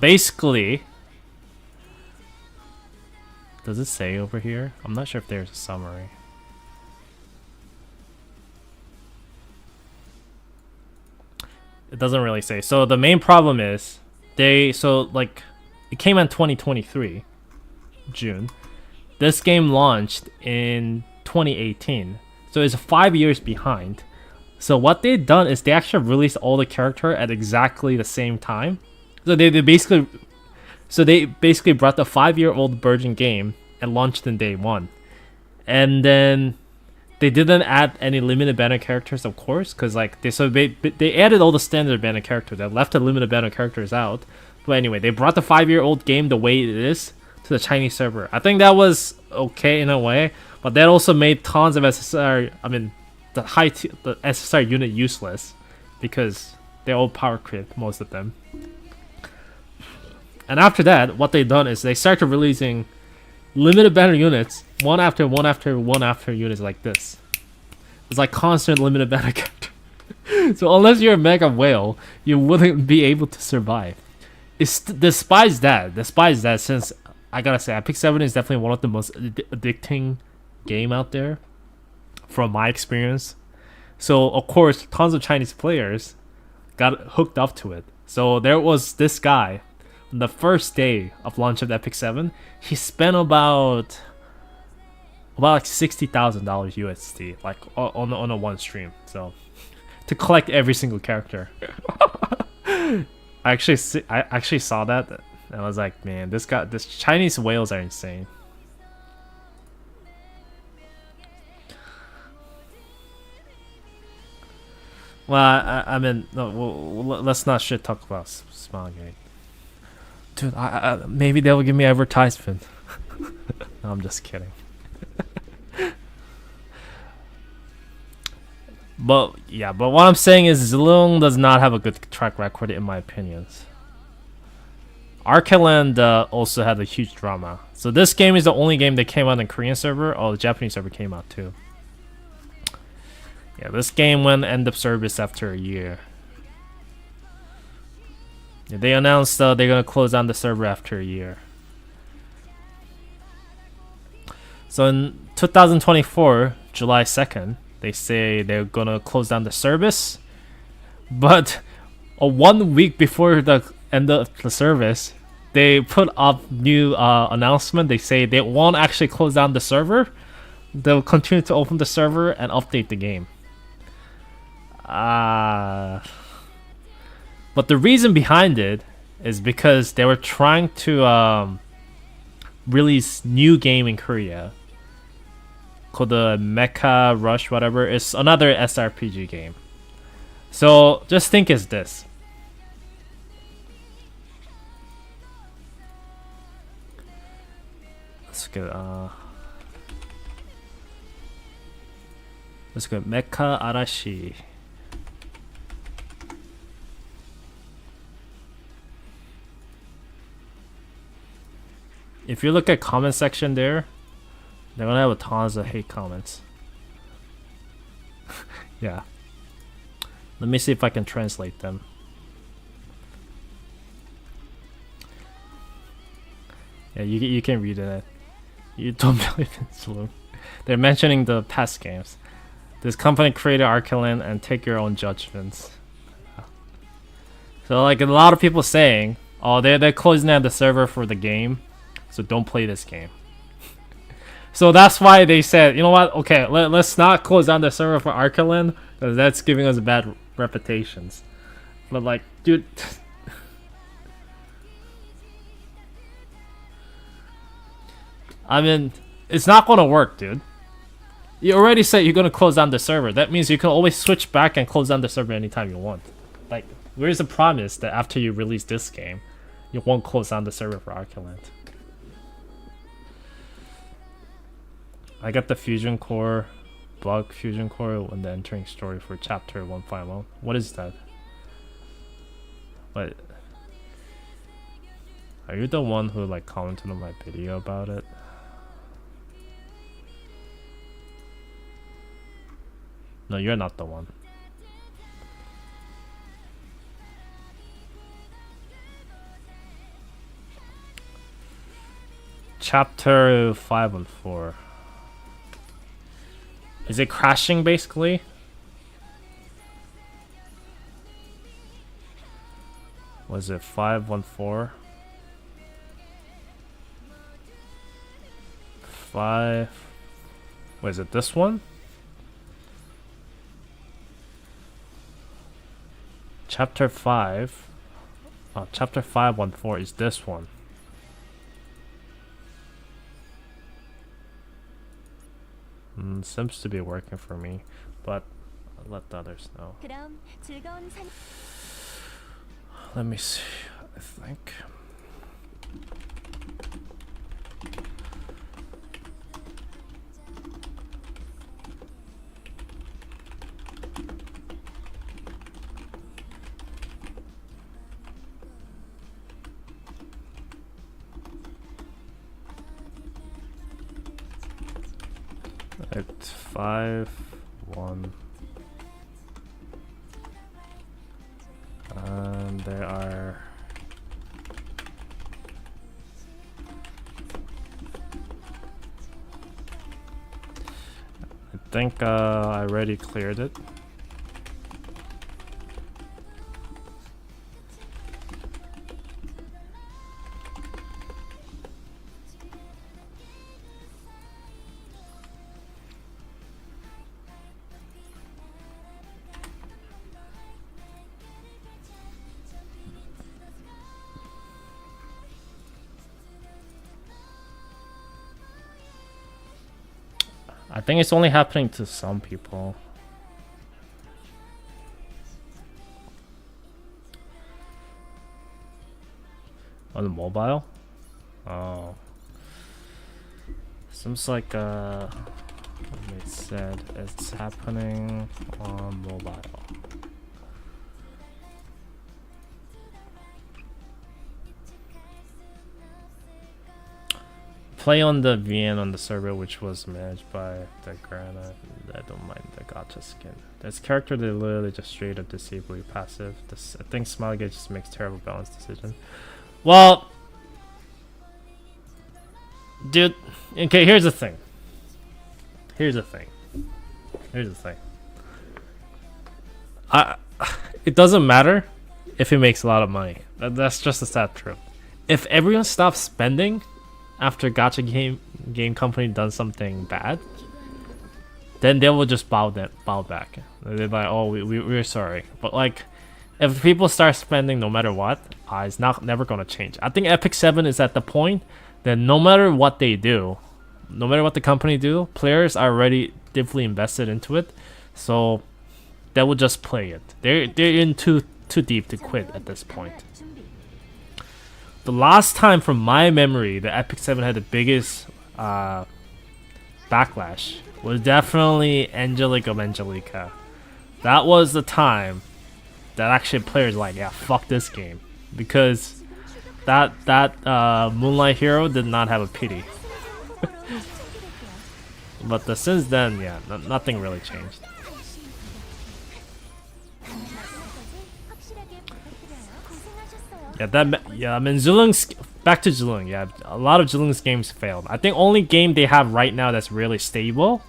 Basically, does it say over here? I'm not sure if there's a summary. It doesn't really say. So the main problem is it came in 2023 June. This game launched in 2018, so it's 5 years behind. So what they've done is they actually released all the character at exactly the same time. So they basically brought the 5-year-old virgin game and launched in day one, and then they didn't add any limited banner characters, of course, because like they added all the standard banner characters. They left the limited banner characters out. But anyway, they brought the 5-year-old game the way it is to the Chinese server. I think that was okay in a way, but that also made tons of SSR. I mean, the SSR unit useless because they're all power creep, most of them. And after that, what they've done is they started releasing limited banner units, one after one after one after units like this. It's like constant limited banner character. So unless you're a mega whale, you wouldn't be able to survive. It's despite that, since I gotta say, Epic 7 is definitely one of the most addicting game out there, from my experience. So of course, tons of Chinese players got hooked up to it. So there was this guy, on the first day of launch of Epic 7, he spent about like $60,000 USD, like on a one stream. So to collect every single character. I actually saw that and I was like, man, this Chinese whales are insane. Well, I mean, no, let's not shit talk about Smilegate. Dude, maybe they'll give me advertisement. No, I'm just kidding. But what I'm saying is Zilong does not have a good track record in my opinions. Arcaland also had a huge drama. So this game is the only game that came out in Korean server. Oh, the Japanese server came out too. Yeah, this game went end of service after a year. Yeah, they announced they're gonna close down the server after a year. So in 2024, July 2nd, they say they're gonna close down the service, but 1 week before the end of the service, they put up new announcement. They say they won't actually close down the server. They'll continue to open the server and update the game. But the reason behind it is because they were trying to release new game in Korea called the Mecha Rush, whatever. It's another SRPG game. So just think it's this. Let's get Mecha Arashi. If you look at comment section there, they're gonna have tons of hate comments. Yeah. Let me see if I can translate them. Yeah, you can read it. You don't believe in Sloom. They're mentioning the past games. This company created Arcaland and take your own judgments. So like a lot of people saying, oh, they're closing down the server for the game, so don't play this game. So that's why they said, you know what? Okay, let's not close down the server for Arcaland because that's giving us bad reputations. But like, dude. I mean, it's not gonna work, dude. You already said you're gonna close down the server. That means you can always switch back and close down the server anytime you want. Like, where's the promise that after you release this game, you won't close down the server for Arcaland? I got the Fusion Core, bug Fusion Core when the entering story for chapter 151. What is that? What? Are you the one who like commented on my video about it? No, you're not the one. Chapter 514. Is it crashing basically? Was it 514? 5. Was it this one? Chapter 5. Oh, chapter 514 is this one. Seems to be working for me, but I'll let the others know. 그럼 즐거운 산. Let me see. I think. At 5, 1. And there are I think I already cleared it. I think it's only happening to some people. On the mobile? Oh. Seems like it said it's happening on mobile. Play on the VN on the server which was managed by the Grana. I don't mind the Gacha skin. This character they literally just straight up disable your passive. I think Smilegate just makes terrible balance decision. Well, dude, okay, here's the thing. It doesn't matter if it makes a lot of money. That's just a sad truth. If everyone stops spending after Gacha game company done something bad, then they will just bow back. They're like, oh, we're sorry. But like, if people start spending no matter what, it's never gonna change. I think Epic 7 is at the point that no matter what they do, no matter what the company do, players are already deeply invested into it, so they will just play it. They're in too deep to quit at this point. The last time from my memory the Epic 7 had the biggest backlash was definitely Angelic of Angelica. That was the time that actually players were like, yeah, fuck this game, because that Moonlight Hero did not have a pity. But since then, yeah, nothing really changed. Yeah, I mean, back to Zulung. Yeah, a lot of Zulung's games failed. I think only game they have right now that's really stable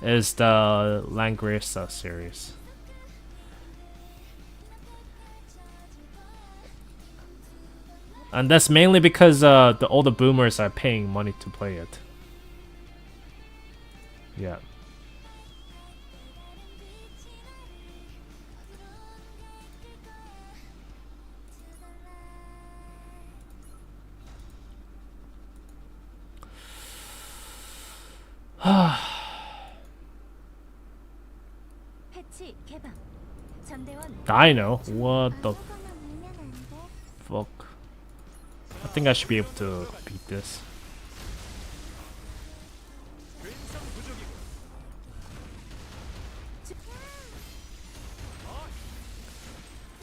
is the Langresa series. And that's mainly because all the boomers are paying money to play it. Yeah. 패치 개방. 전대원. I know. What the fuck? I think I should be able to beat this.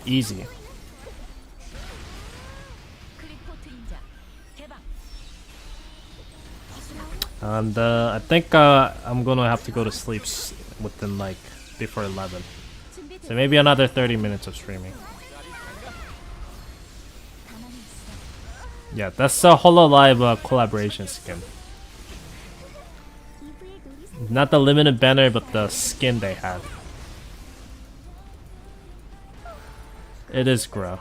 Easy. And I think I'm gonna have to go to sleep within like before 11. So maybe another 30 minutes of streaming. Yeah, that's a Hololive collaboration skin. Not the limited banner, but the skin they have. It is grow.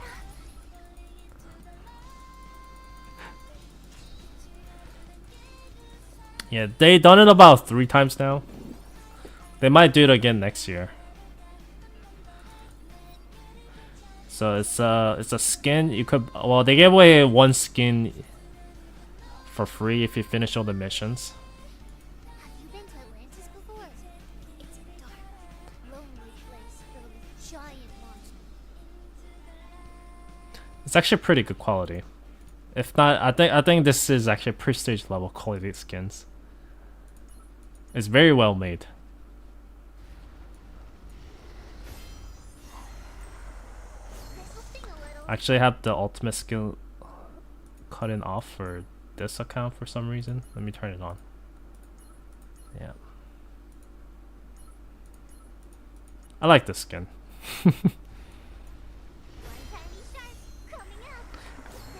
Yeah, they done it about 3 times now. They might do it again next year. So it's a skin you could, well, they gave away 1 skin for free if you finish all the missions. Have you been to Atlantis before? It's a dark, lonely place filled with giant monsters. It's actually pretty good quality. If not, I think this is actually prestige level quality skins. It's very well made. I actually have the ultimate skill cutting off for this account for some reason. Let me turn it on. Yeah. I like this skin.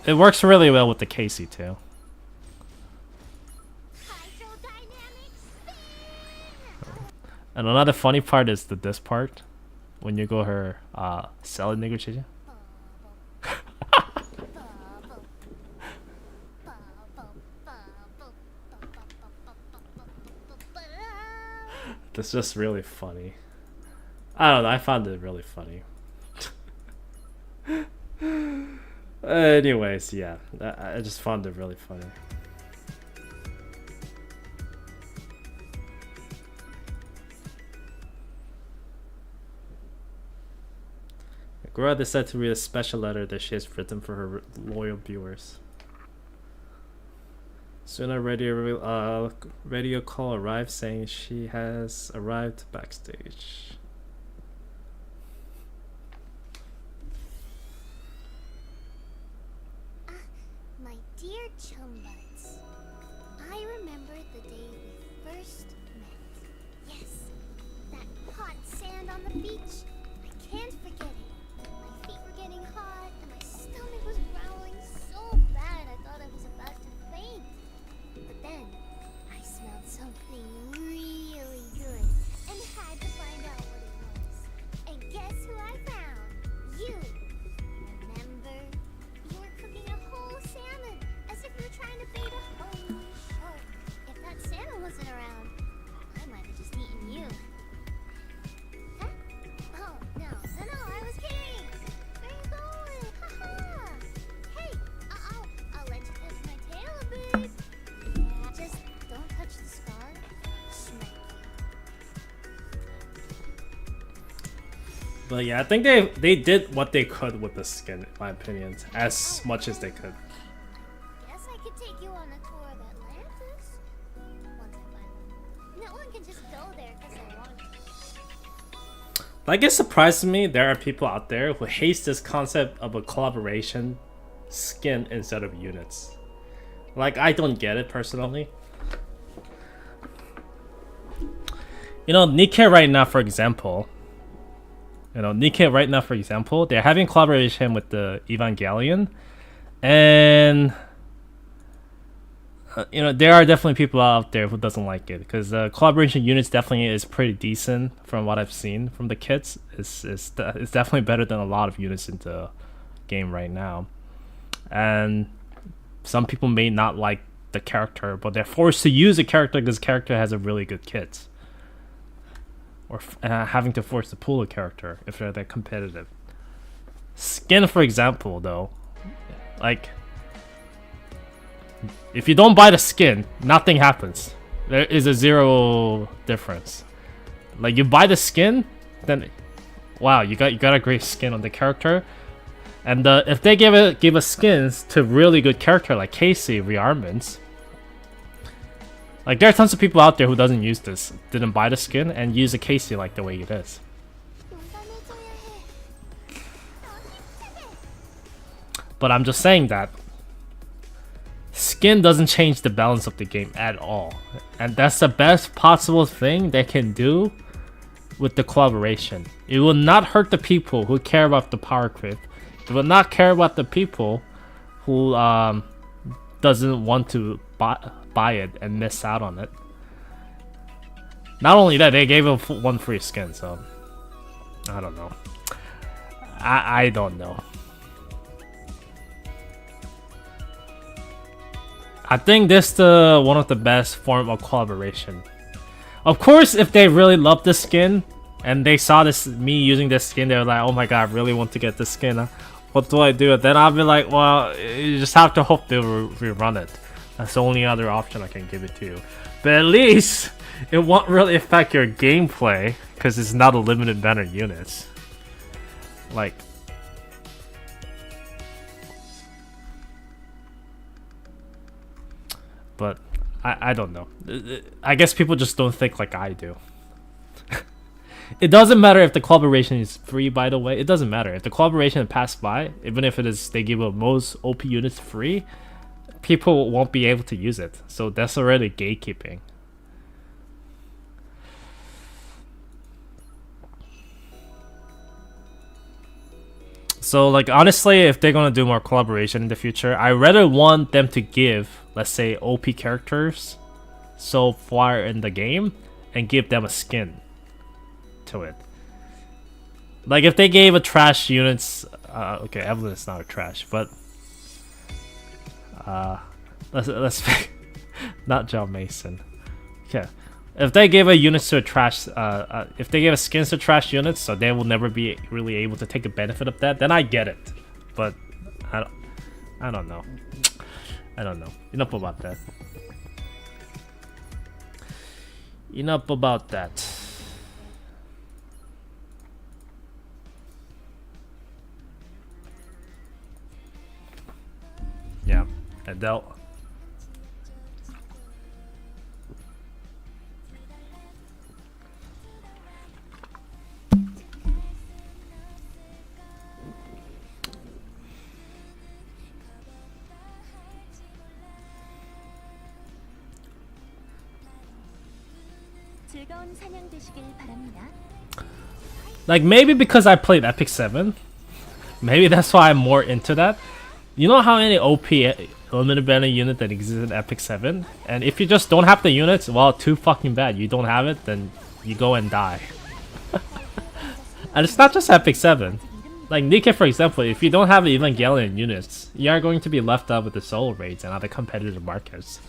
It works really well with the Casey too. And another funny part is this part. When you go her selling negotiation. That's just really funny. I don't know, I found it really funny. Anyways, yeah, I just found it really funny. Gura decided to read a special letter that she has written for her loyal viewers. Soon a radio call arrived saying she has arrived backstage. My dear chum buds, I remember the day we first met. Yes, that hot sand on the beach. I can't forget it. My feet were getting hot and my stomach was growling so bad I thought I was about to faint. But then I smelled something really good and had to find out what But yeah, I think they did what they could with the skin, in my opinion, as much as they could. Guess I could take you on a tour of Atlantis. Once I find one. No one can just go there because I want to. Like, it surprises me there are people out there who hates this concept of a collaboration skin instead of units. Like, I don't get it personally. You know, Nikkei right now, for example, they're having collaboration with the Evangelion, and you know, there are definitely people out there who doesn't like it because the collaboration units definitely is pretty decent from what I've seen from the kits. It's definitely better than a lot of units in the game right now, and some people may not like the character, but they're forced to use the character because the character has a really good kit. Or having to force to pull a character if they're that competitive. Skin, for example, though, like, if you don't buy the skin, nothing happens. There is a zero difference. Like, you buy the skin, then wow, you got a great skin on the character. And if they give us skins to really good character like Casey rearmaments. Like, there are tons of people out there who doesn't use this, didn't buy the skin, and use the Casey like the way it is. But I'm just saying that skin doesn't change the balance of the game at all. And that's the best possible thing they can do with the collaboration. It will not hurt the people who care about the power creep. It will not care about the people who doesn't want to buy it and miss out on it. Not only that, they gave him one free skin, so I don't know. I don't know. I think this is one of the best form of collaboration. Of course, if they really love this skin and they saw me using this skin, they were like, "Oh my god, I really want to get this skin. What do I do?" Then I'll be like, "Well, you just have to hope they'll rerun it. That's the only other option I can give it to you." But at least it won't really affect your gameplay because it's not a limited banner units. Like, but I don't know. I guess people just don't think like I do. It doesn't matter if the collaboration is free, by the way. It doesn't matter. If the collaboration passed by, even if it is they give most OP units free, people won't be able to use it. So that's already gatekeeping. So, like, honestly, if they're gonna do more collaboration in the future, I rather want them to give, let's say, OP characters so far in the game and give them a skin to it. Like, if they gave a trash units, okay, Evelyn is not a trash, but let's not John Mason. Okay, if they gave a units to a trash, if they gave a skins to trash units, so they will never be really able to take the benefit of that, then I get it. But I don't know. I don't know. Enough about that. Enough about that. Yeah, Adele. Like, maybe because I played Epic 7, maybe that's why I'm more into that. You know how many OP limited banner unit that exists in Epic 7? And if you just don't have the units, well, too fucking bad. You don't have it, then you go and die. And it's not just Epic 7. Like Nikkei, for example, if you don't have Evangelion units, you are going to be left out with the solo raids and other competitive markets.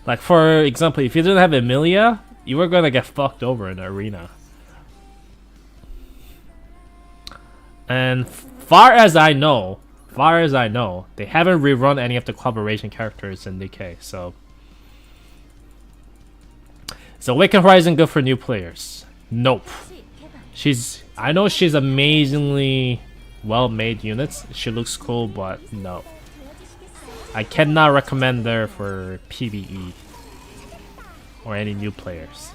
Like, for example, if you didn't have Emilia, you were going to get fucked over in the arena. And far as I know, they haven't rerun any of the collaboration characters in Nikkei, so... So Awaken Horizon good for new players? Nope. I know she's amazingly well-made units. She looks cool, but no. I cannot recommend her for PvE or any new players.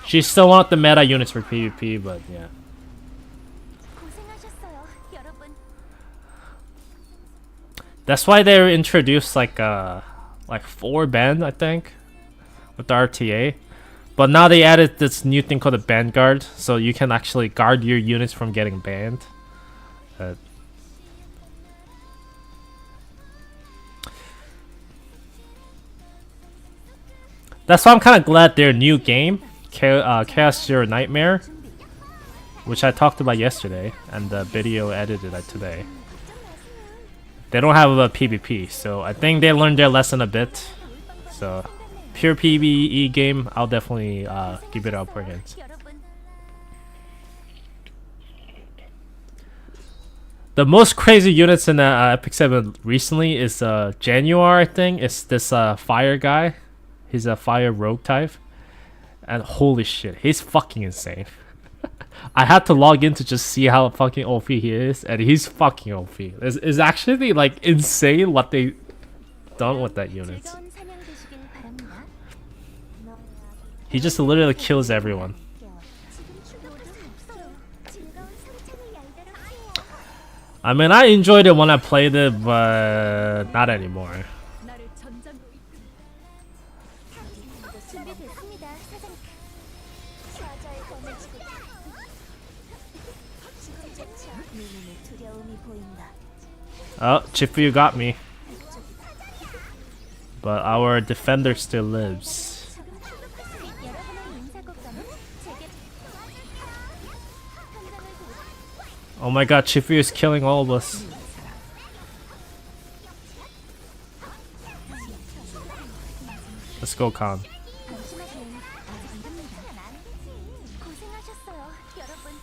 She's still one of the meta units for PvP, but yeah. 고생하셨어요, 여러분. That's why they introduced like 4 ban, I think, with the RTA. But now they added this new thing called the ban guard, so you can actually guard your units from getting banned. That's why I'm kind of glad their new game, Chaos Zero Nightmare, which I talked about yesterday, and the video edited today. They don't have a PvP, so I think they learned their lesson a bit. So, pure PvE game, I'll definitely give it up for hints. 여러분. The most crazy units in Epic 7 recently is Januar, I think. It's this fire guy. He's a fire rogue type. And holy shit, he's fucking insane. I had to log in to just see how fucking OP he is, and he's fucking OP. It's actually like insane what they done with that unit. 즐거운 사냥 되시길 바랍니다. He just literally kills everyone. 지금 출동할 수 없어요. 즐거운 성찬을 열도록 해요. I mean, I enjoyed it when I played it, but not anymore. 나를 전장으로 준비됐습니다, 사장. 사자의 검을 쥐고 지금 좋죠. 내 눈에 두려움이 보인다. Oh, Chifu, you got me. But our defender still lives. 여러분의 인사곡감은 제게 Oh my god, Chifu is killing all of us. Let's go, Khan. 안심하세요. 아직 이릅니다. 고생하셨어요, 여러분.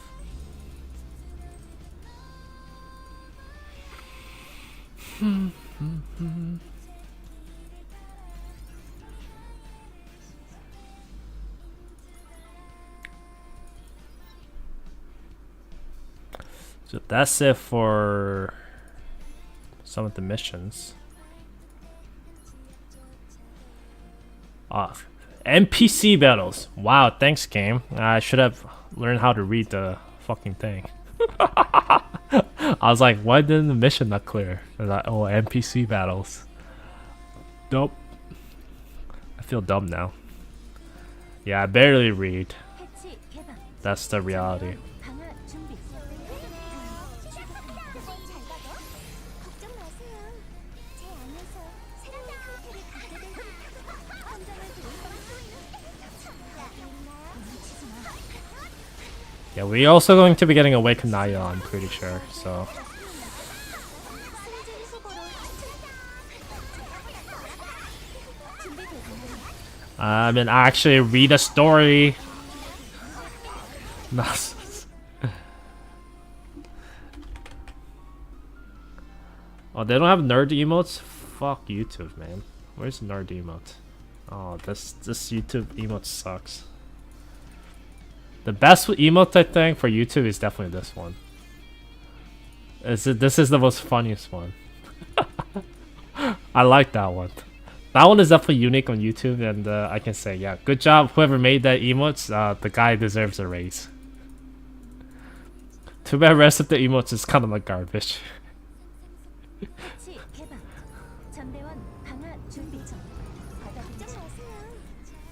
So that's it for some of the missions. NPC battles. Wow, thanks game. I should have learned how to read the fucking thing. I was like, why didn't the mission not clear? I was like, oh, NPC battles. Nope. I feel dumb now. Yeah, I barely read. 해치 개방. That's the reality. 방어 준비. 잘 가고. 걱정 마세요. 제 안에서 새로운 형태를 갖게 될 감정을 놓치지 마. Yeah, we're also going to be getting Awakened Naya, I'm pretty sure, so. 승진 후보로 준비되면 I mean, I actually read a story. Nonsense. Oh, they don't have nerd emotes? Fuck YouTube, man. Where's nerd emote? Oh, this YouTube emote sucks. The best emote, I think, for YouTube is definitely this one. This is the most funniest one. I like that one. That one is definitely unique on YouTube, and I can say, yeah, good job whoever made that emotes. The guy deserves a raise. Too bad rest of the emotes is kind of like garbage. 해치 개방. 전대원 방어 준비 중. 걱정 마세요.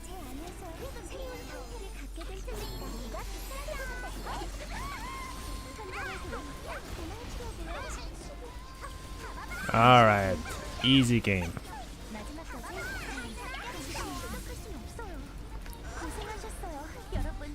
제 안에서 새로운 형태를 갖게 될 테니까. Alright, easy game. 마지막까지 생각할 순 없어요. 고생하셨어요, 여러분.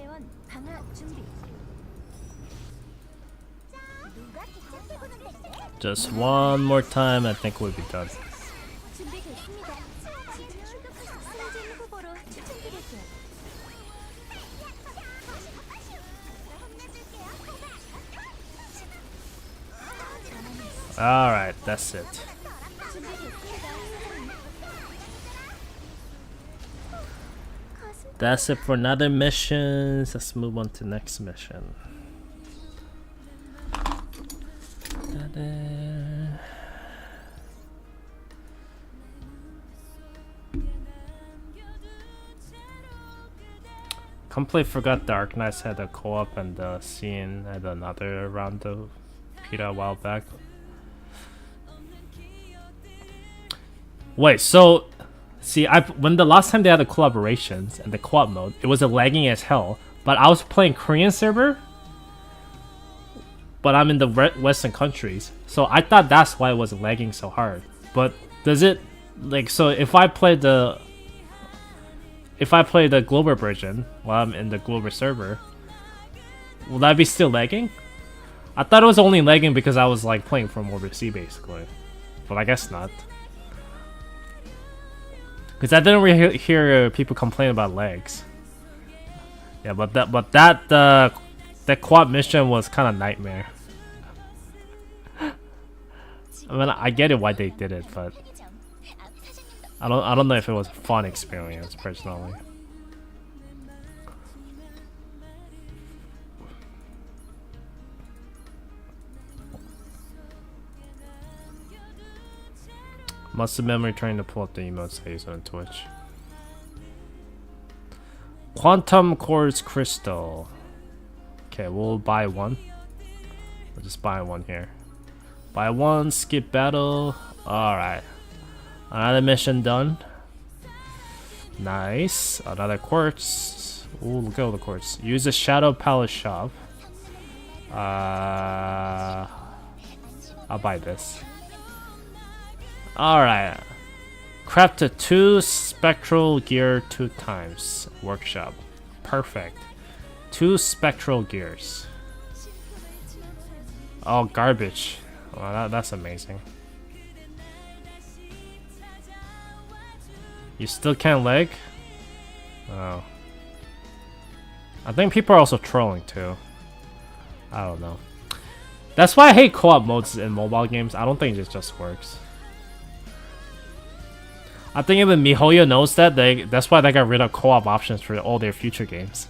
대원 강화 준비. 누가 기특해보는 텐데? Just one more time, I think we'll be done. 준비됐습니다. 승진 후보로 추천드릴게요. Alright, that's it. That's it for another mission. Let's move on to next mission. Ta-da. Completely forgot the Arc Knights had a co-op and the scene had another round of PETA a while back. Wait, so see, when the last time they had the collaborations and the co-op mode, it was a lagging as hell. But I was playing Korean server, but I'm in the Western countries, so I thought that's why it was lagging so hard. But does it like so? If I play the global version while I'm in the global server, will that be still lagging? I thought it was only lagging because I was like playing from overseas basically, but I guess not. Because I didn't really hear people complain about lags. Yeah, but that quad mission was kind of nightmare. I mean, I get it why they did it, but I don't know if it was a fun experience personally. Muscle memory trying to pull up the emotes I use on Twitch. Quantum Quartz Crystal. Okay, we'll buy one. We'll just buy one here. Buy one, skip battle. Alright. Another mission done. Nice. Another quartz. Ooh, look at all the quartz. Use the Shadow Palace shop. I'll buy this. Alright. Craft 2 spectral gear 2 times. Workshop. Perfect. 2 spectral gears. Oh, garbage. Well, that's amazing. You still can't lag? Oh. I think people are also trolling too. I don't know. That's why I hate co-op modes in mobile games. I don't think it just works. I think even MiHoYo knows that. That's why they got rid of co-op options for all their future games.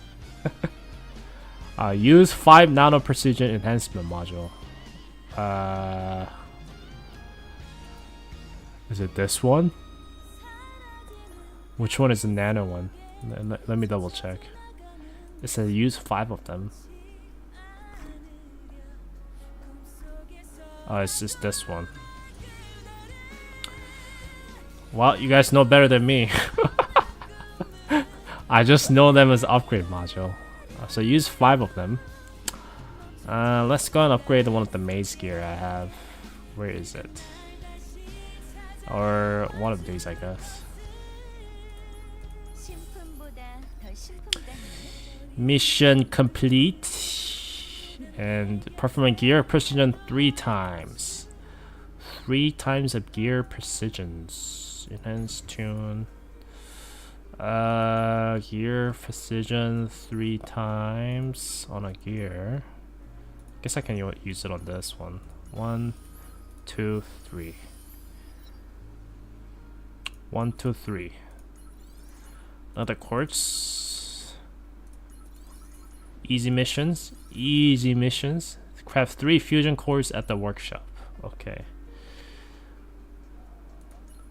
Use 5 nano precision enhancement module. Is it this one? Which one is the nano one? Let me double check. It says use 5 of them. Oh, it's just this one. Well, you guys know better than me. I just know them as upgrade module. So use 5 of them. Let's go and upgrade the one with the maze gear I have. Where is it? Or one of these, I guess. Mission complete. And performing gear precision 3 times. 3 times of gear precisions. Enhanced tune. Gear precision 3 times on a gear. Guess I can use it on this one. 1, 2, 3. 1, 2, 3. Another quartz. Easy missions. Easy missions. Craft 3 fusion cores at the workshop. Okay.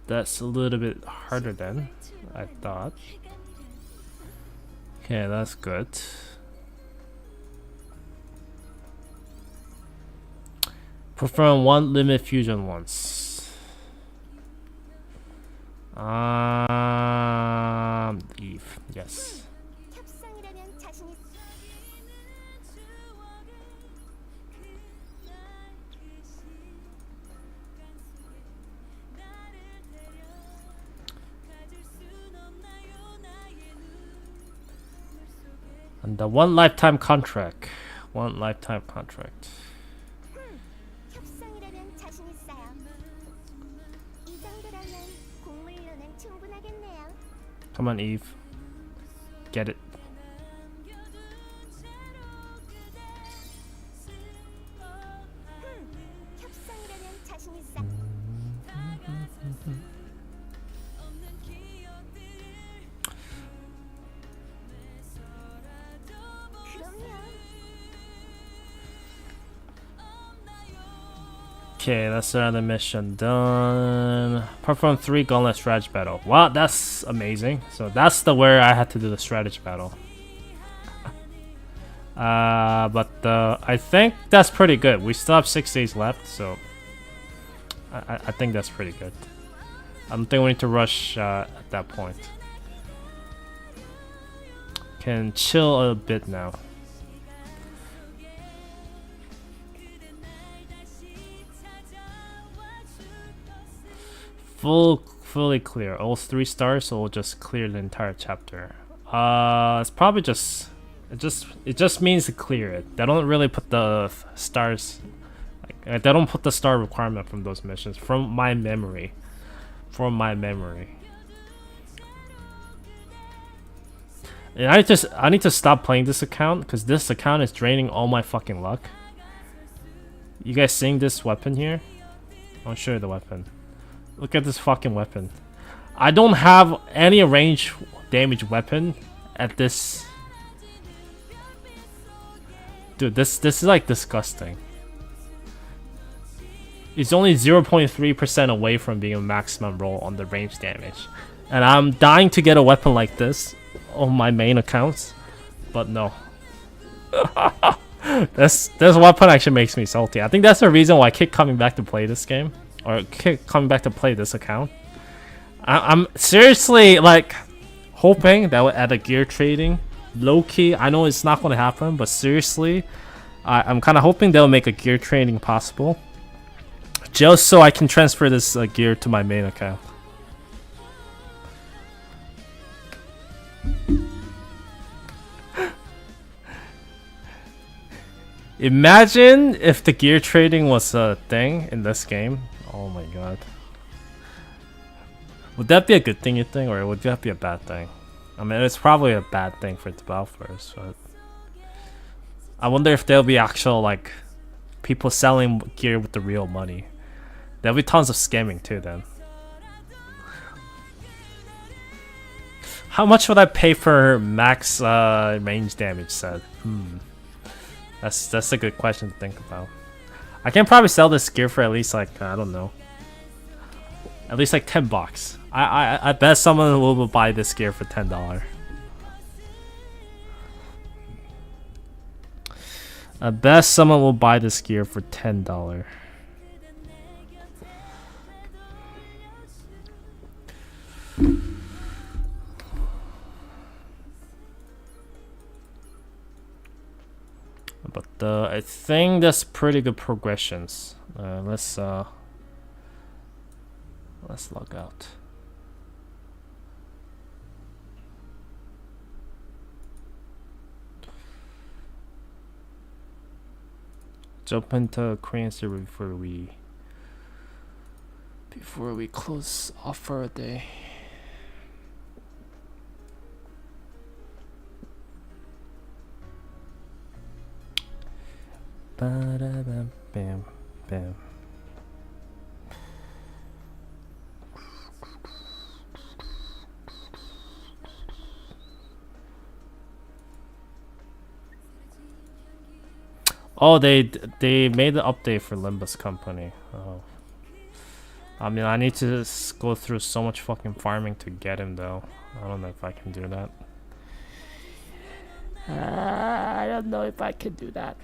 That's a little bit harder than I thought. Okay, that's good. Perform 1 limit fusion once. Eve, yes. And the one lifetime contract. One lifetime contract. 협상이라면 자신 있어요. 이 정도라면 공물로는 충분하겠네요. Come on, Eve. Get it. 협상이라면 자신 있어. 그럼요. Okay, that's another mission done. Perform 3 gauntlet strategy battle. Wow, that's amazing. So that's the where I had to do the strategy battle. But I think that's pretty good. We still have 6 days left, so I think that's pretty good. I don't think we need to rush at that point. Can chill a bit now. Fully clear. All 3 stars, so we'll just clear the entire chapter. It's probably just it just means to clear it. They don't really put the stars. They don't put the star requirement from those missions. From my memory. And I need to stop playing this account because this account is draining all my fucking luck. You guys seeing this weapon here? I'll show you the weapon. Look at this fucking weapon. I don't have any range damage weapon at this. Dude, this is like disgusting. It's only 0.3% away from being a maximum roll on the range damage. And I'm dying to get a weapon like this on my main accounts. But no. This weapon actually makes me salty. I think that's the reason why I keep coming back to play this game. Or keep coming back to play this account. I'm seriously like hoping that at a gear trading, low-key, I know it's not going to happen, but seriously, I'm kind of hoping they'll make a gear trading possible. Just so I can transfer this gear to my main account. Imagine if the gear trading was a thing in this game. Oh my god. Would that be a good thing, you think, or would that be a bad thing? I mean, it's probably a bad thing for developers, but I wonder if there'll be actual, like, people selling gear with the real money. There'll be tons of scamming too then. How much would I pay for max range damage set? That's a good question to think about. I can probably sell this gear for at least like, I don't know, at least like $10. I bet someone will buy this gear for $10. I bet someone will buy this gear for $10. But I think that's pretty good progressions. Let's log out. Jump into Korean server before we close off for a day. Ba-da-bam, bam, bam. Oh, they made the update for Limbus Company. Oh. I mean, I need to go through so much fucking farming to get him, though. I don't know if I can do that. I don't know if I can do that.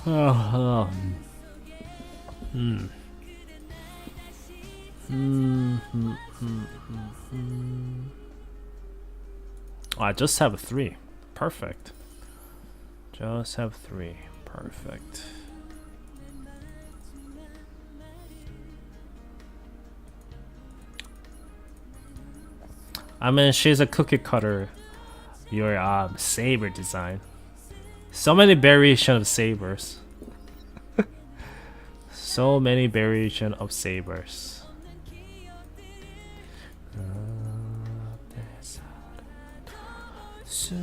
Oh, I just have 3. Perfect. Just have 3. Perfect. I mean, she's a cookie cutter. Your saber design. So many variation of sabers. So many variation of sabers. 수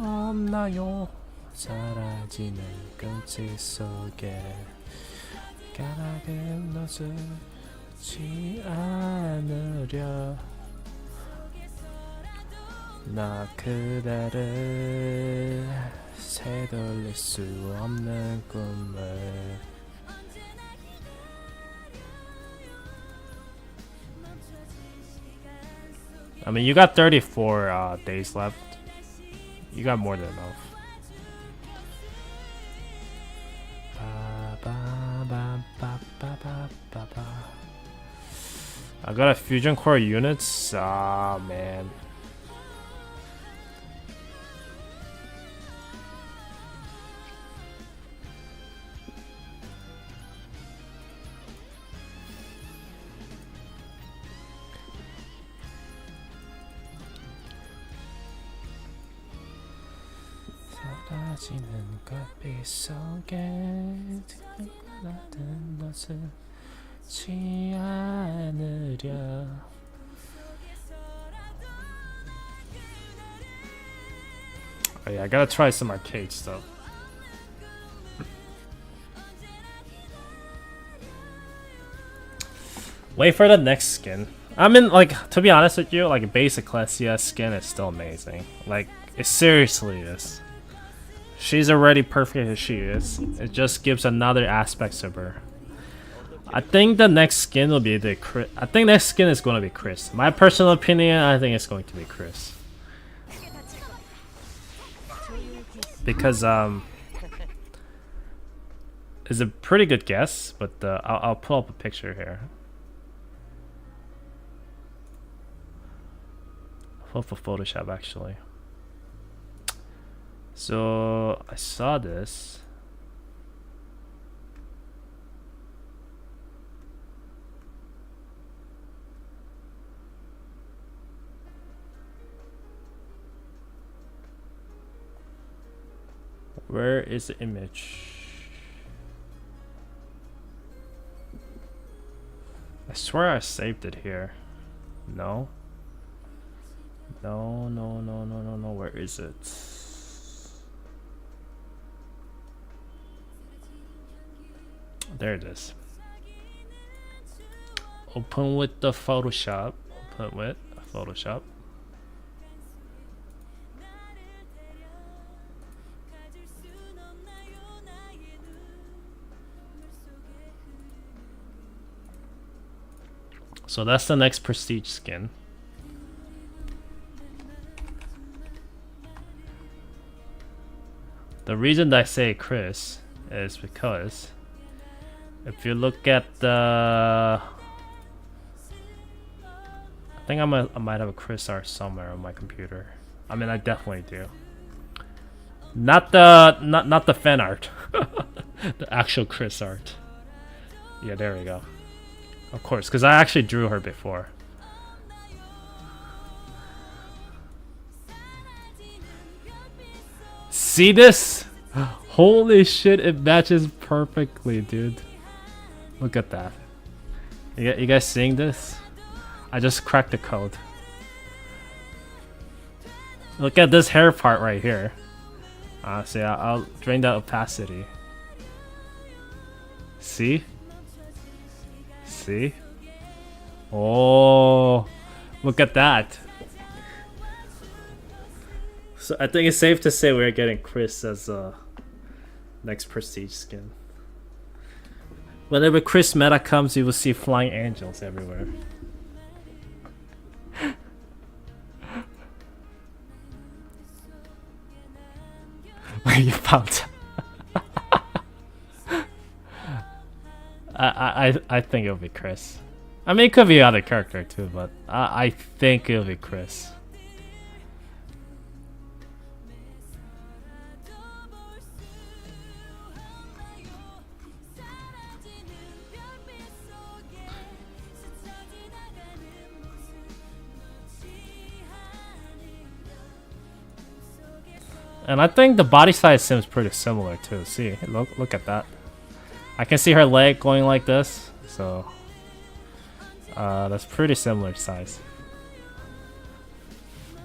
없나요? 사라지는 끝이 속에 가라는 것을 지 않으려 나 그대를 새돌릴 수 없는 꿈을 I mean, you got 34 days left. You got more than enough. I got a fusion core units. Ah, man. 사라지는 빛 속에 나든 것을 지 않으려 Oh yeah, I gotta try some arcade stuff. Wait for the next skin. I mean, like, to be honest with you, like, basic class CS skin is still amazing. Like, it seriously is. She's already perfect as she is. It just gives another aspect of her. I think the next skin will be the Chris. I think next skin is going to be Chris. My personal opinion, I think it's going to be Chris. Because it's a pretty good guess, but I'll pull up a picture here. I'll pull up a Photoshop actually. So I saw this. Where is the image? I swear I saved it here. No. No. Where is it? There it is. Open with the Photoshop. Open with Photoshop. So that's the next prestige skin. The reason that I say Chris is because if you look at the, I think I might have a Chris art somewhere on my computer. I mean, I definitely do. Not the fan art, the actual Chris art. Yeah, there we go. Of course, because I actually drew her before. See this? Holy shit, it matches perfectly, dude. Look at that. You guys seeing this? I just cracked the code. Look at this hair part right here. See, I'll drain the opacity. See? See? Oh, look at that. So I think it's safe to say we're getting Chris as next prestige skin. Whenever Chris meta comes, you will see flying angels everywhere. Where you found I think it'll be Chris. I mean, it could be other character too, but I think it'll be Chris. And I think the body size seems pretty similar too. See, look at that. I can see her leg going like this, so that's pretty similar size.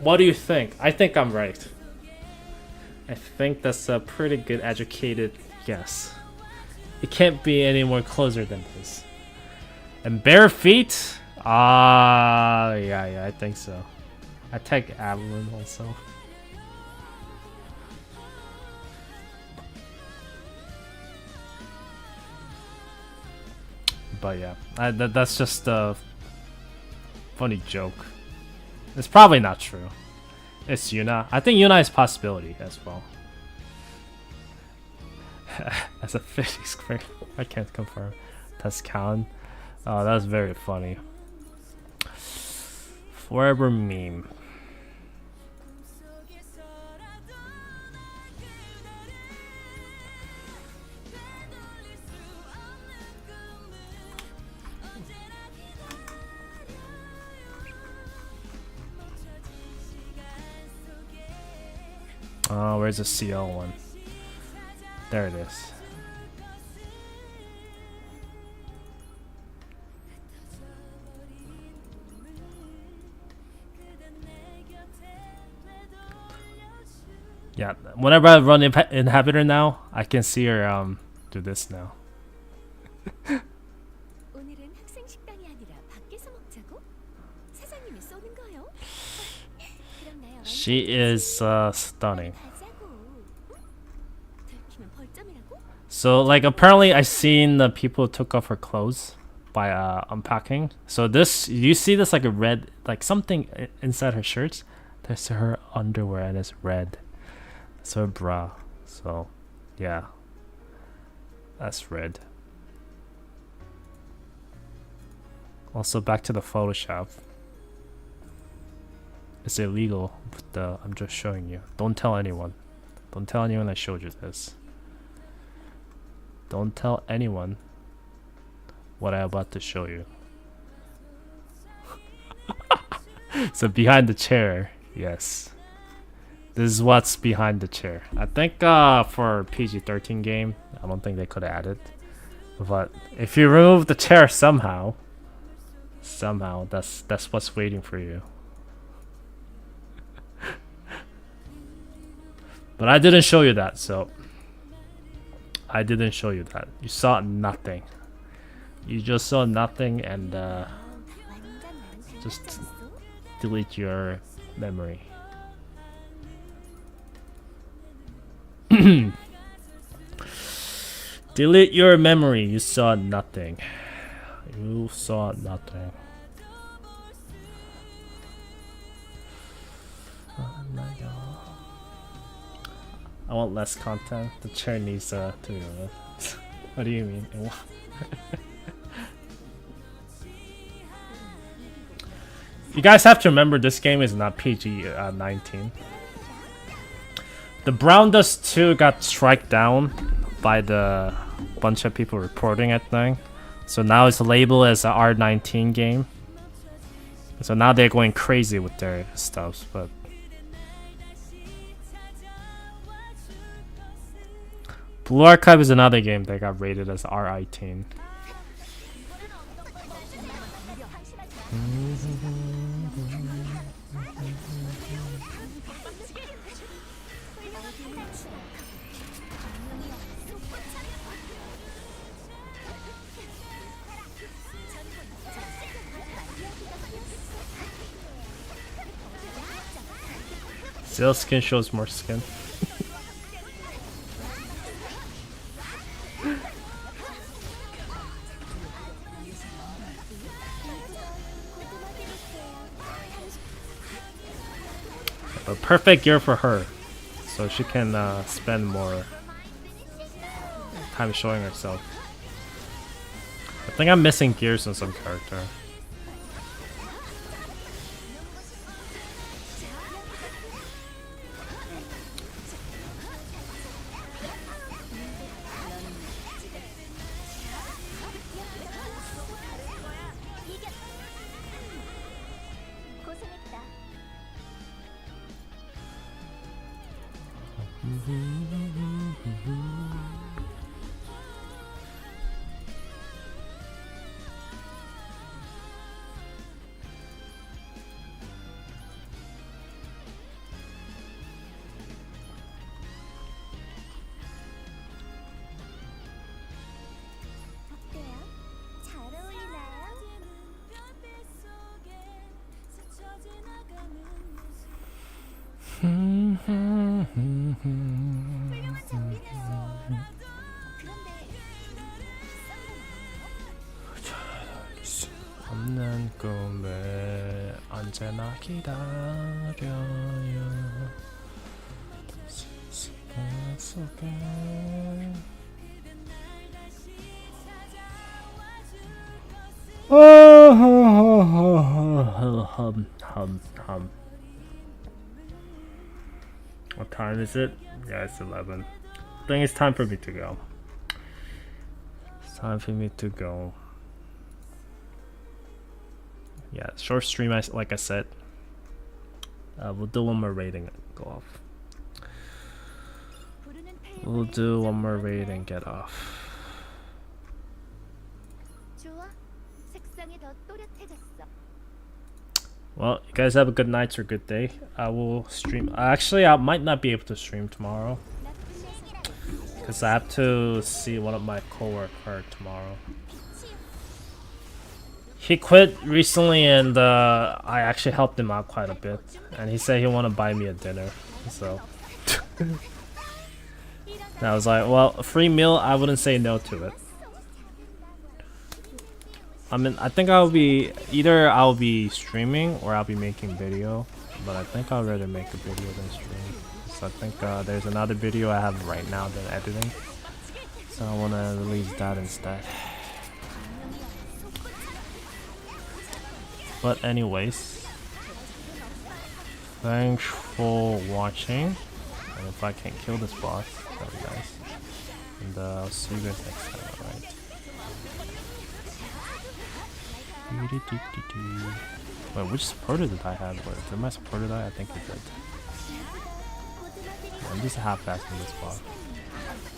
What do you think? I think I'm right. I think that's a pretty good educated guess. It can't be any more closer than this. And bare feet? Yeah, I think so. I take Avalon also. But yeah, that's just a funny joke. It's probably not true. It's Yuna. I think Yuna is a possibility as well. As a 50 square, I can't confirm. That's count. Oh, that's very funny. Forever meme. Oh, where's the CL one? There it is. Yeah, whenever I run Inhabitor now, I can see her do this now. 오늘은 학생 식당이 아니라 밖에서 먹자고? 사장님이 쏘는 거요? 그럼 나야 She is stunning. 가자고. 응? 들키면 벌점이라고? So like apparently I seen the people took off her clothes by unpacking. So this, you see this like a red, like something inside her shirts. There's her underwear and it's red. It's her bra. So yeah, that's red. Also back to the Photoshop. It's illegal, but I'm just showing you. Don't tell anyone. Don't tell anyone I showed you this. Don't tell anyone what I'm about to show you. So behind the chair, yes. This is what's behind the chair. I think for a PG-13 game, I don't think they could add it. But if you remove the chair somehow, that's what's waiting for you. But I didn't show you that, so I didn't show you that. You saw nothing. You just saw nothing, and just delete your memory. Delete your memory. You saw nothing. You saw nothing. Oh my god. I want less content. The chair needs to be removed. What do you mean? You guys have to remember this game is not PG-19. The Brown Dust 2 got struck down by the bunch of people reporting, I think. So now it's labeled as an R19 game. So now they're going crazy with their stuff, but Blue Archive is another game that got rated as R18. Still skin shows more skin. A perfect year for her, so she can spend more time showing herself. think I'm missing gears in some character. 고생했다. 어때요? 잘 어울리나요? 훌륭한 장비네요. 그런데 없는 꿈을 언제나 기다려요. 시간 속에 What time is it? Yeah, it's 11. I think it's time for me to go. It's time for me to go. Yeah, short stream, like I said. We'll do one more rating and go off. We'll do one more raid and get off. 좋아. 색상이 더 또렷해졌어. Well, you guys have a good night or good day. I will stream. Actually, I might not be able to stream tomorrow because I have to see one of my coworkers tomorrow. He quit recently, and I actually helped him out quite a bit. And he said he want to buy me a dinner, so I was like, well, a free meal, I wouldn't say no to it. I mean, I think I'll be streaming or I'll be making video, but I think I'll rather make a video than stream. So I think there's another video I have right now than editing, so I want to release that instead. But anyways, thanks for watching, and if I can kill this boss, that'll be nice. And I'll see you guys next time, alright? Wait, which supporter did I have? Wait, did my supporter die? I think it did. Yeah, I'm just half-assing this boss.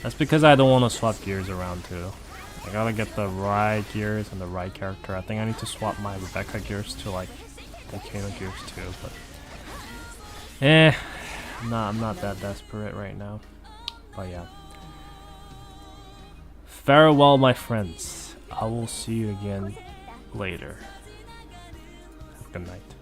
That's because I don't want to swap gears around too. I gotta get the right gears and the right character. I think I need to swap my Rebecca gears to like Volcano gears too, but I'm not that desperate right now. But yeah. Farewell, my friends. I will see you again later. Have a good night.